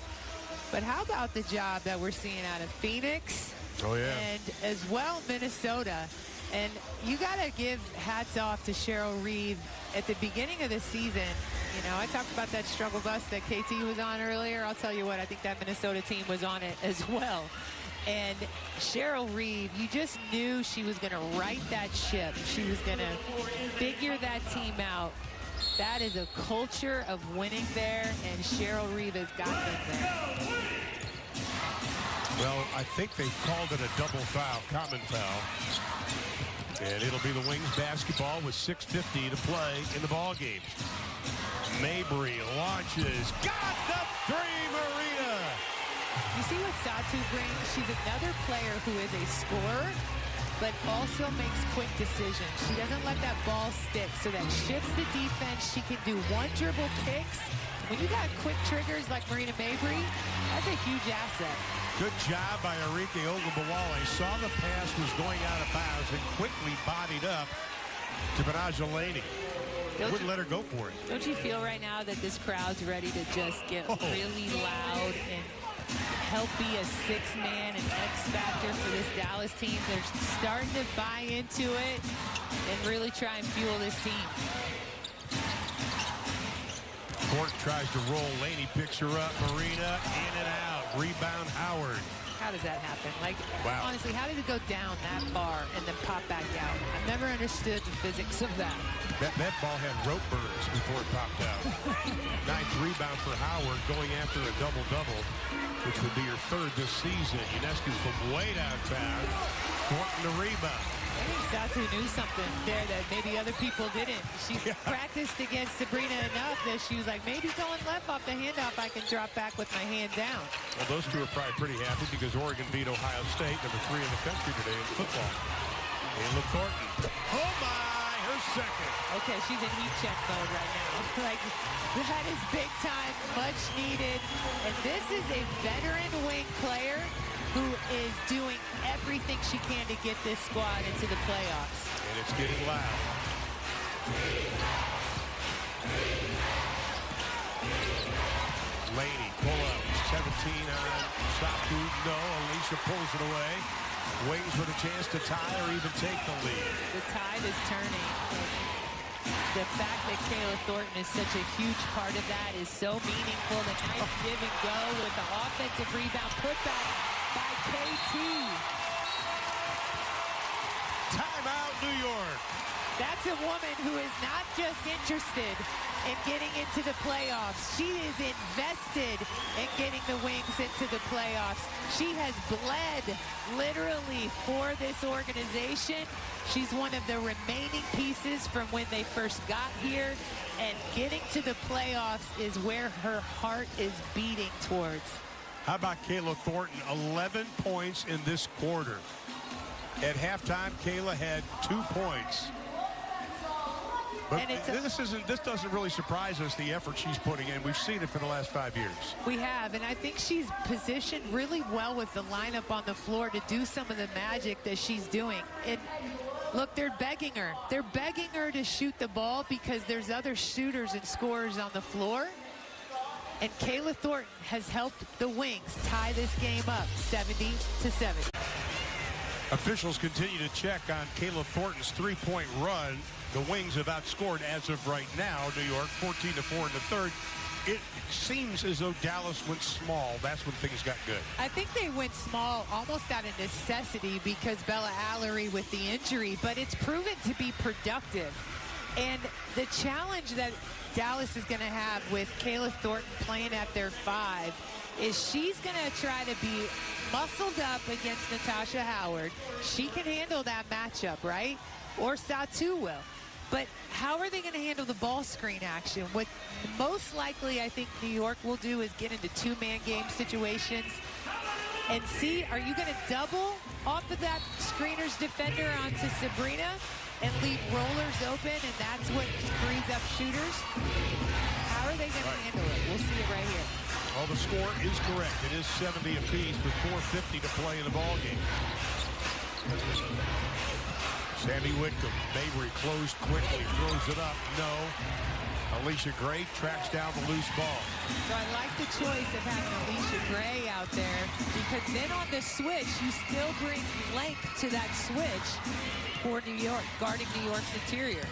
Speaker 3: But how about the job that we're seeing out of Phoenix?
Speaker 1: Oh, yeah.
Speaker 3: And as well, Minnesota. And you got to give hats off to Cheryl Reeve. At the beginning of the season, you know, I talked about that struggle bus that KT was on earlier. I'll tell you what, I think that Minnesota team was on it as well. And Cheryl Reeve, you just knew she was going to right that ship. She was going to figure that team out. That is a culture of winning there, and Cheryl Reeve has got them there.
Speaker 1: Well, I think they called it a double foul, common foul. And it'll be the Wings basketball with 6:50 to play in the ball game. Mabry launches. Got the three, Marina!
Speaker 3: You see what Satu brings? She's another player who is a scorer, but also makes quick decisions. She doesn't let that ball stick, so that shifts the defense. She can do one dribble kicks. When you got quick triggers like Marina Mabry, that's a huge asset.
Speaker 1: Good job by Arike Ogunbowale. Saw the pass was going out of bounds and quickly bodied up to Benaja Laney. Wouldn't let her go for it.
Speaker 3: Don't you feel right now that this crowd's ready to just get really loud and help be a six-man and X-factor for this Dallas team? They're starting to buy into it and really try and fuel this team.
Speaker 1: Court tries to roll. Laney picks her up. Marina in and out. Rebound Howard.
Speaker 3: How does that happen? Like,
Speaker 1: wow.
Speaker 3: Honestly, how did it go down that far and then pop back out? I've never understood the physics of that.
Speaker 1: That ball had rope burns before it popped out. Ninth rebound for Howard, going after a double-double, which would be her third this season. Ionescu from way downtown. Thornton the rebound.
Speaker 3: I think Satu knew something there that maybe other people didn't. She practiced against Sabrina enough that she was like, maybe going left off the handoff, I can drop back with my hand down.
Speaker 1: Well, those two are probably pretty happy because Oregon beat Ohio State, number 3 in the country today in football. Ayla Thornton. Oh, my, her second.
Speaker 3: Okay, she's in heat check mode right now. Like, that is big time, much needed. And this is a veteran wing player who is doing everything she can to get this squad into the playoffs.
Speaker 1: And it's getting loud. Laney, pull up. 17 on Satu. No, Alicia pulls it away. Wings with a chance to tie or even take the lead.
Speaker 3: The tide is turning. The fact that Kayla Thornton is such a huge part of that is so meaningful. The nice give and go with the offensive rebound put back by KT.
Speaker 1: Time
Speaker 4: Timeout, New York.
Speaker 3: That's a woman who is not just interested in getting into the playoffs. She is invested in getting the Wings into the playoffs. She has bled literally for this organization. She's one of the remaining pieces from when they first got here, and getting to the playoffs is where her heart is beating towards.
Speaker 4: How about Kayla Thornton? 11 points in this quarter. At halftime, Kayla had 2 points. But this doesn't really surprise us, the effort she's putting in. We've seen it for the last 5 years.
Speaker 3: We have, and I think she's positioned really well with the lineup on the floor to do some of the magic that she's doing. And look, they're begging her. They're begging her to shoot the ball because there's other shooters and scorers on the floor. And Kayla Thornton has helped the Wings tie this game up 70-70.
Speaker 4: Officials continue to check on Kayla Thornton's three-point run. The Wings have outscored as of right now New York 14-4 in the third. It seems as though Dallas went small. That's when things got good.
Speaker 3: I think they went small almost out of necessity because Bella Allery with the injury, but it's proven to be productive. And the challenge that Dallas is going to have with Kayla Thornton playing at their 5 is she's going to try to be muscled up against Natasha Howard. She can handle that matchup, right? Or Satu will. But how are they going to handle the ball screen action? What most likely I think New York will do is get into 2-man game situations and see, are you going to double off of that screener's defender onto Sabrina and leave rollers open, and that's what frees up shooters? How are they going to handle it? We'll see it right here.
Speaker 4: Well, the score is correct. It is 70 apiece with 4:50 to play in the ballgame. Sammy Whitcomb, Mabry closed quickly, throws it up, no. Alicia Gray tracks down the loose ball.
Speaker 3: So I like the choice of having Alicia Gray out there, because then on the switch, you still bring length to that switch for New York, guarding New York's interior.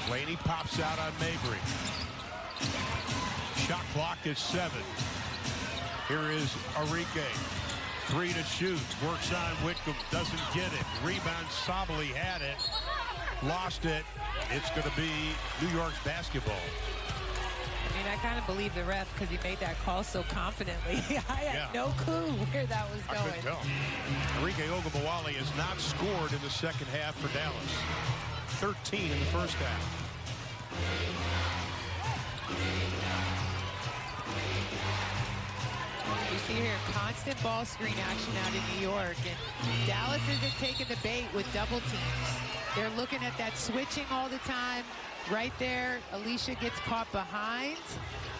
Speaker 4: Laney pops out on Mabry. Shot clock is 7. Here is Arike. 3 to shoot. Works on Whitcomb. Doesn't get it. Rebound. Sabally had it. Lost it. It's going to be New York's basketball.
Speaker 3: I mean, I kind of believe the ref because he made that call so confidently. I had no clue where that was going.
Speaker 4: I couldn't tell. Arike Ogunbowale has not scored in the second half for Dallas. 13 in the first half.
Speaker 3: You see here constant ball screen action out in New York, and Dallas isn't taking the bait with double teams. They're looking at that switching all the time. Right there, Alicia gets caught behind.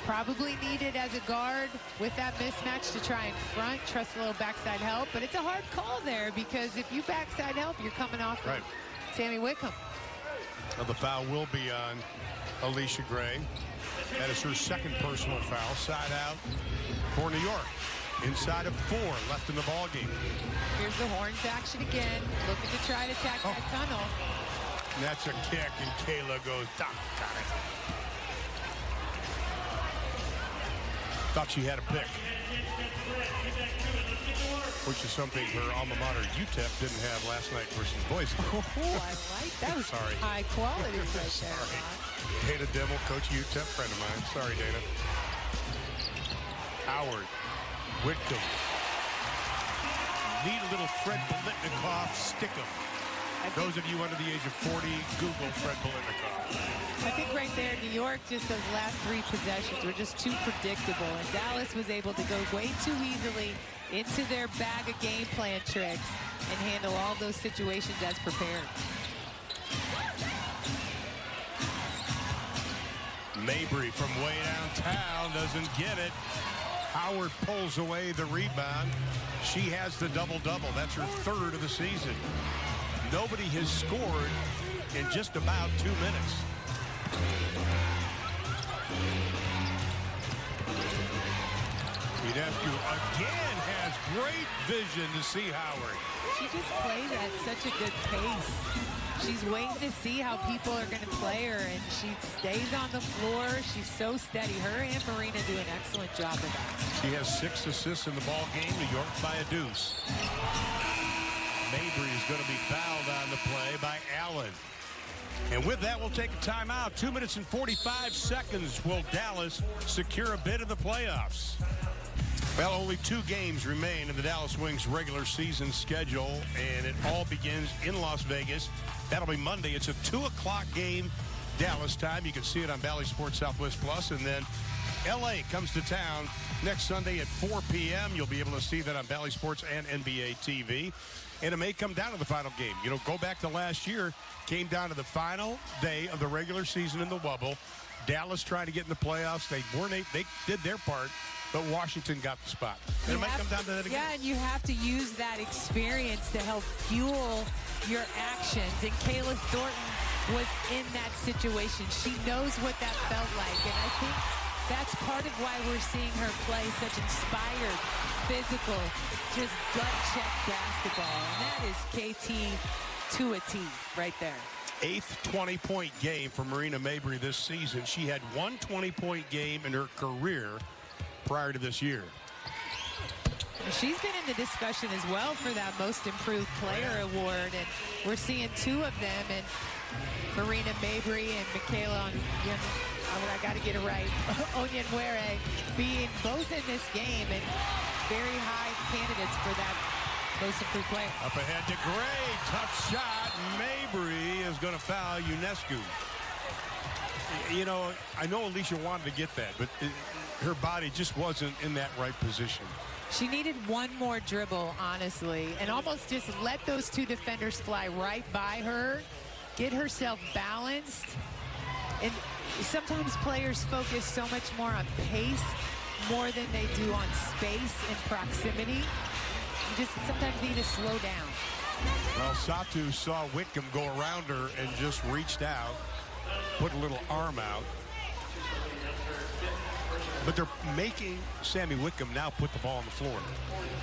Speaker 3: Probably needed as a guard with that mismatch to try and front, trust a little backside help. But it's a hard call there because if you backside help, you're coming off of Sammy Whitcomb.
Speaker 4: Well, the foul will be on Alicia Gray. That is her second personal foul. Side out for New York. Inside of 4 left in the ball game.
Speaker 3: Here's the horns action again, looking to try to attack that tunnel.
Speaker 4: And that's a kick, and Kayla goes down. Got it. Thought she had a pick, which is something her alma mater UTEP didn't have last night versus Boise.
Speaker 3: Oh, I like that. Was high quality right there.
Speaker 4: Dana Dimmel, coach UTEP, friend of mine. Sorry, Dana. Howard. Whitcomb. Need a little Fred Biletnikoff stick-em. Those of you under the age of 40, Google Fred Biletnikoff.
Speaker 3: I think right there, New York, just those last 3 possessions were just too predictable. And Dallas was able to go way too easily into their bag of game plan tricks and handle all those situations as prepared.
Speaker 4: Mabry from way downtown doesn't get it. Howard pulls away the rebound. She has the double-double. That's her 3rd of the season. Nobody has scored in just about 2 minutes. Tedesco again has great vision to see Howard.
Speaker 3: She just plays at such a good pace. She's waiting to see how people are going to play her, and she stays on the floor. She's so steady. Her and Marina do an excellent job of that.
Speaker 4: She has 6 assists in the ball game. New York by a deuce.
Speaker 1: Mabry is going to be fouled on the play by Allen. And with that, we'll take a timeout. 2 minutes and 45 seconds. Will Dallas secure a bid of the playoffs? Well, only 2 games remain in the Dallas Wings regular season schedule, and it all begins in Las Vegas. That'll be Monday. It's a 2 o'clock game, Dallas time. You can see it on Bally Sports Southwest Plus. And then L.A. comes to town next Sunday at 4 p.m. You'll be able to see that on Bally Sports and NBA TV. And it may come down to the final game. You know, go back to last year, came down to the final day of the regular season in the Wubble. Dallas trying to get in the playoffs. They did their part, but Washington got the spot. And it might come down to that again.
Speaker 10: Yeah, and you have to use that experience to help fuel your actions. And Kayla Thornton was in that situation. She knows what that felt like. And I think that's part of why we're seeing her play such inspired, physical, just gut-check basketball. And that is KT to a T right there.
Speaker 1: 8th 20-point game for Marina Mabry this season. She had 1 20-point game in her career prior to this year.
Speaker 10: She's been in the discussion as well for that Most Improved Player award, and we're seeing 2 of them, and Marina Mabry and Michaela I got to get it right, Onyenwere being both in this game and very high candidates for that Most Improved Player.
Speaker 1: Up ahead to Gray, tough shot. Mabry is going to foul UNESCO. You know, I know Alicia wanted to get that, but her body just wasn't in that right position.
Speaker 10: She needed one more dribble, honestly, and almost just let those 2 defenders fly right by her, get herself balanced. And sometimes players focus so much more on pace more than they do on space and proximity. You just sometimes need to slow down.
Speaker 1: Well, Satu saw Whitcomb go around her and just reached out, put a little arm out. But they're making Sammy Whitcomb now put the ball on the floor.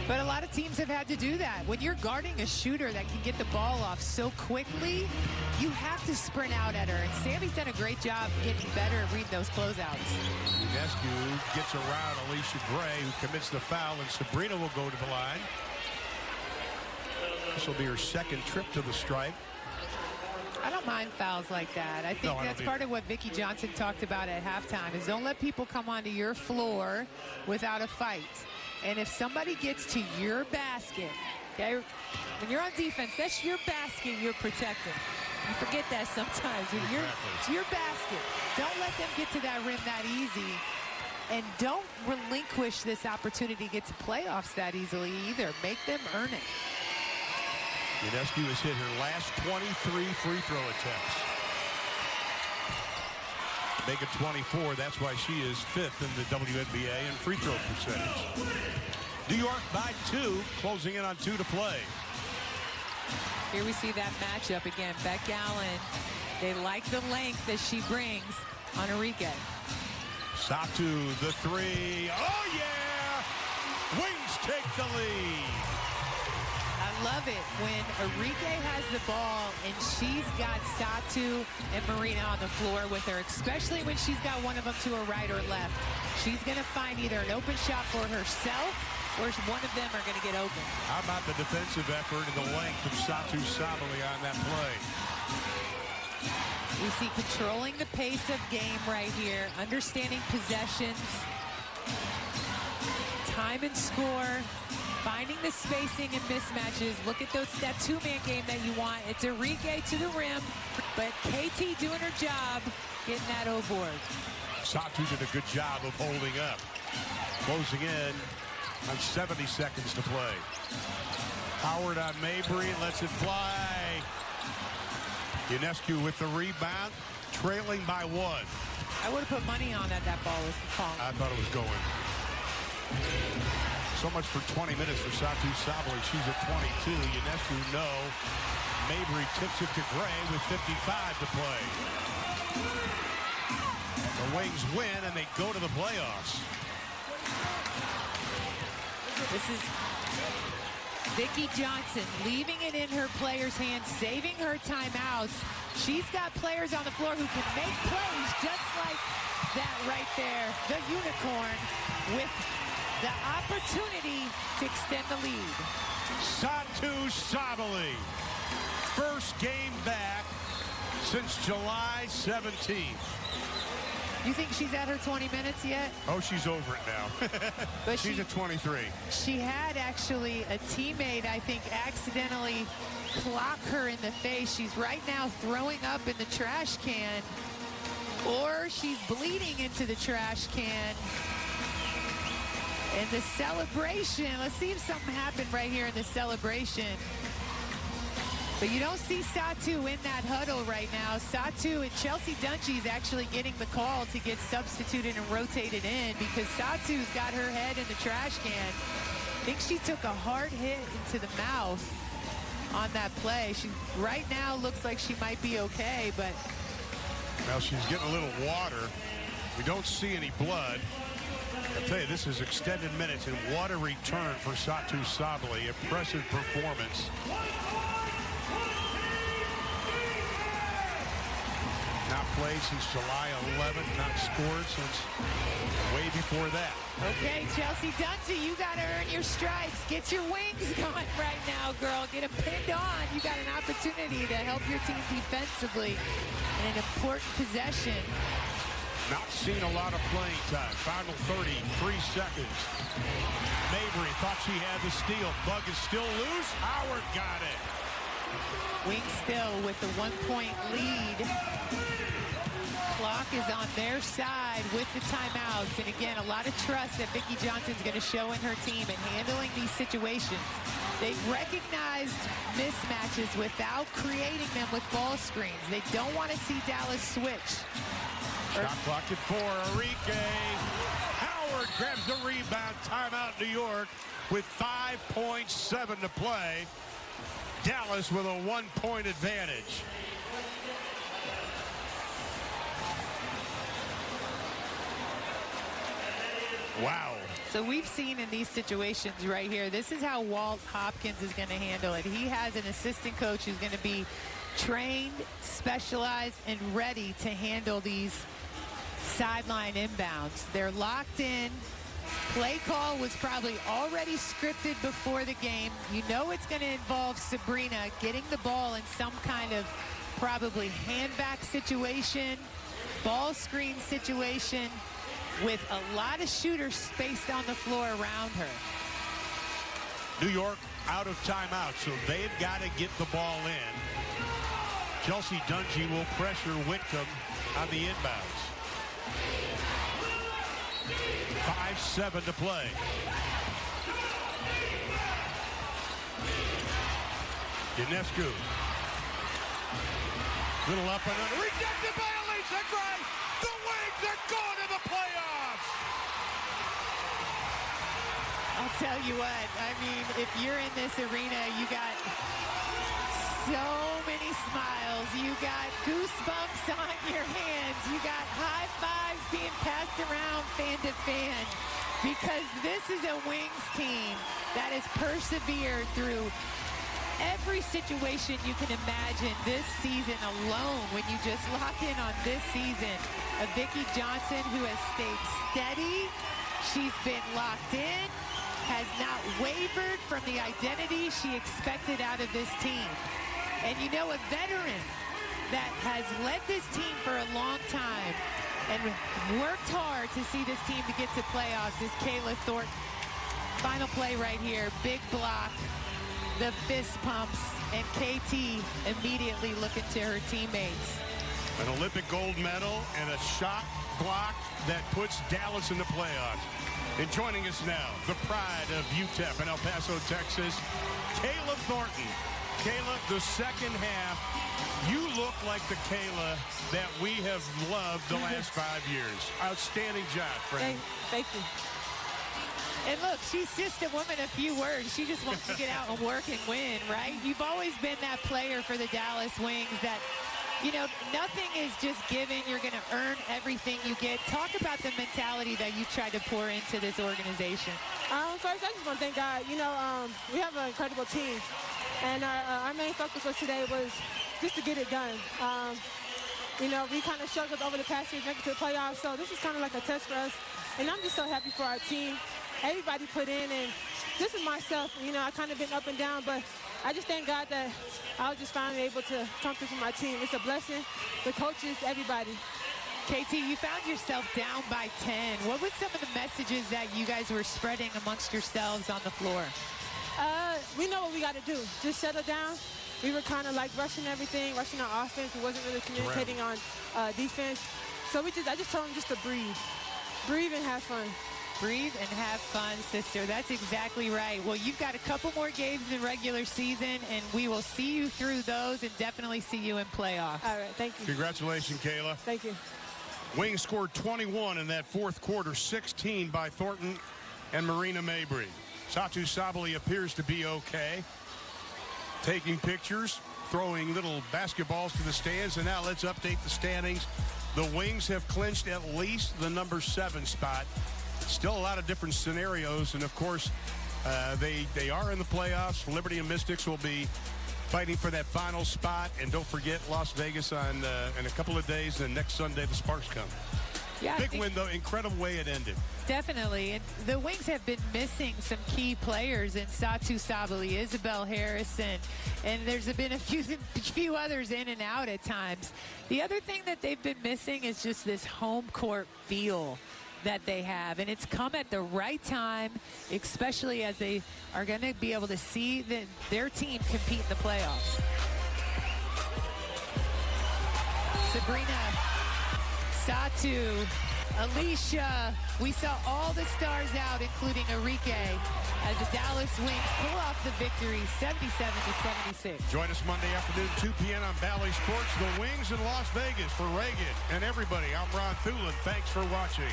Speaker 10: But a lot of teams have had to do that. When you're guarding a shooter that can get the ball off so quickly, you have to sprint out at her. And Sammy's done a great job getting better at reading those closeouts.
Speaker 1: UNESCO gets around Alicia Gray, who commits the foul, and Sabrina will go to the line. This will be her 2nd trip to the stripe.
Speaker 10: I don't mind fouls like that. I think that's part of what Vicki Johnson talked about at halftime is don't let people come onto your floor without a fight. And if somebody gets to your basket, okay, when you're on defense, that's your basket you're protecting. You forget that sometimes. It's your basket. Don't let them get to that rim that easy. And don't relinquish this opportunity to get to playoffs that easily either. Make them earn it.
Speaker 1: UNESCO has hit her last 23 free throw attempts. Make it 24. That's why she is 5th in the WNBA in free throw percentage. New York by 2, closing in on 2 to play.
Speaker 10: Here we see that matchup again. Beck Allen, they like the length that she brings on Enrique.
Speaker 1: Satu, the 3. Oh, yeah! Wings take the lead.
Speaker 10: I love it when Enrique has the ball and she's got Satu and Marina on the floor with her, especially when she's got one of them to her right or left. She's going to find either an open shot for herself or one of them are going to get open.
Speaker 1: How about the defensive effort and the length of Satu Sabali on that play?
Speaker 10: We see controlling the pace of game right here, understanding possessions, time and score, finding the spacing and mismatches. Look at that 2-man game that you want. It's Enrique to the rim, but KT doing her job, getting that O board.
Speaker 1: Satu did a good job of holding up. Closing in on 70 seconds to play. Howard on Mabry, lets it fly. UNESCO with the rebound, trailing by 1.
Speaker 10: I would have put money on that ball was falling.
Speaker 1: I thought it was going. So much for 20 minutes for Satu Sabali. She's at 22. UNESCO no. Mabry tips it to Gray with 55 to play. The Wings win and they go to the playoffs.
Speaker 10: This is Vicki Johnson leaving it in her players' hands, saving her timeouts. She's got players on the floor who can make plays just like that right there. The unicorn with the opportunity to extend the lead.
Speaker 1: Satu Sabali. First game back since July 17th.
Speaker 10: You think she's at her 20 minutes yet?
Speaker 1: Oh, she's over it now.
Speaker 10: But
Speaker 1: she's at 23.
Speaker 10: She had actually a teammate, I think, accidentally clock her in the face. She's right now throwing up in the trash can, or she's bleeding into the trash can. And the celebration, let's see if something happened right here in the celebration. But you don't see Satu in that huddle right now. Satu and Chelsea Dungy is actually getting the call to get substituted and rotated in because Satu's got her head in the trash can. I think she took a hard hit into the mouth on that play. She right now looks like she might be okay, but
Speaker 1: now she's getting a little water. We don't see any blood. I'll tell you, this is extended minutes and what a return for Satu Sabali. Impressive performance. Not played since July 11th, not scored since way before that.
Speaker 10: Okay, Chelsea Dungy, you got to earn your stripes. Get your wings going right now, girl. Get them pinned on. You got an opportunity to help your team defensively in an important possession.
Speaker 1: Not seen a lot of playing time. Final 30, 3 seconds. Mabry thought she had the steal. Bug is still loose. Howard got it.
Speaker 10: Wings still with the 1-point lead. Clock is on their side with the timeouts. And again, a lot of trust that Vicki Johnson's going to show in her team in handling these situations. They've recognized mismatches without creating them with ball screens. They don't want to see Dallas switch.
Speaker 1: Shot clock at 4. Arike. Howard grabs the rebound. Timeout New York with 5.7 to play. Dallas with a 1-point advantage. Wow.
Speaker 10: So we've seen in these situations right here, this is how Walt Hopkins is going to handle it. He has an assistant coach who's going to be trained, specialized, and ready to handle these sideline inbounds. They're locked in. Play call was probably already scripted before the game. You know it's going to involve Sabrina getting the ball in some kind of probably hand-back situation, ball screen situation, with a lot of shooters spaced on the floor around her.
Speaker 1: New York out of timeout, so they've got to get the ball in. Chelsea Dungy will pressure Whitcomb on the inbounds. 5:07 to play. Ionescu. Little up and under. Rejected by Elisa Gray. The Wings are going to the playoffs.
Speaker 10: I'll tell you what, I mean, if you're in this arena, you got so many smiles. You got goosebumps on your hands. You got high fives being passed around fan to fan, because this is a Wings team that has persevered through every situation you can imagine this season alone. When you just lock in on this season, a Vicki Johnson who has stayed steady. She's been locked in, has not wavered from the identity she expected out of this team. And you know, a veteran that has led this team for a long time and worked hard to see this team to get to playoffs is Kayla Thornton. Final play right here, big block, the fist pumps, and KT immediately looking to her teammates.
Speaker 1: An Olympic gold medal and a shot block that puts Dallas in the playoffs. And joining us now, the pride of UTEP in El Paso, Texas, Kayla Thornton. Kayla, the second half, you look like the Kayla that we have loved the last 5 years. Outstanding job, friend.
Speaker 7: Thank you.
Speaker 10: And look, she's just a woman of few words. She just wants to get out and work and win, right? You've always been that player for the Dallas Wings that, you know, nothing is just given. You're going to earn everything you get. Talk about the mentality that you've tried to pour into this organization.
Speaker 8: First, I just want to thank God. You know, we have an incredible team. And our main focus for today was just to get it done. You know, we kind of struggled over the past years making it to the playoffs, so this is kind of like a test for us. And I'm just so happy for our team. everybody put in, and this is myself. You know, I kind of been up and down, but I just thank God that I was just finally able to come through for my team. It's a blessing. The coaches, everybody.
Speaker 10: KT, you found yourself down by 10. What were some of the messages that you guys were spreading amongst yourselves on the floor?
Speaker 8: We know what we got to do. Just settle down. We were kind of like rushing everything, rushing our offense. We wasn't really communicating on defense. So I just told them just to breathe. Breathe and have fun.
Speaker 10: Breathe and have fun, sister. That's exactly right. Well, you've got a couple more games in regular season, and we will see you through those and definitely see you in playoffs.
Speaker 8: All right, thank you.
Speaker 1: Congratulations, Kayla.
Speaker 8: Thank you.
Speaker 1: Wings scored 21 in that fourth quarter, 16 by Thornton and Marina Mabry. Satu Sabali appears to be okay. Taking pictures, throwing little basketballs to the stands, and now let's update the standings. The Wings have clinched at least the number 7 spot. Still a lot of different scenarios, and of course, they are in the playoffs. Liberty and Mystics will be fighting for that final spot, and don't forget Las Vegas on in a couple of days, and next Sunday the Sparks come.
Speaker 10: Yeah,
Speaker 1: big win, though. Incredible way it ended.
Speaker 10: Definitely. And the Wings have been missing some key players in Satu Sabali, Isabel Harrison, and there's been a few others in and out at times. The other thing that they've been missing is just this home court feel that they have, and it's come at the right time, especially as they are going to be able to see their team compete in the playoffs. Sabrina, Satu, Alicia, we saw all the stars out, including Enrique, as the Dallas Wings pull off the victory 77-76.
Speaker 1: Join us Monday afternoon, 2 p.m. on Bally Sports. The Wings in Las Vegas. For Reagan and everybody, I'm Ron Thulin. Thanks for watching.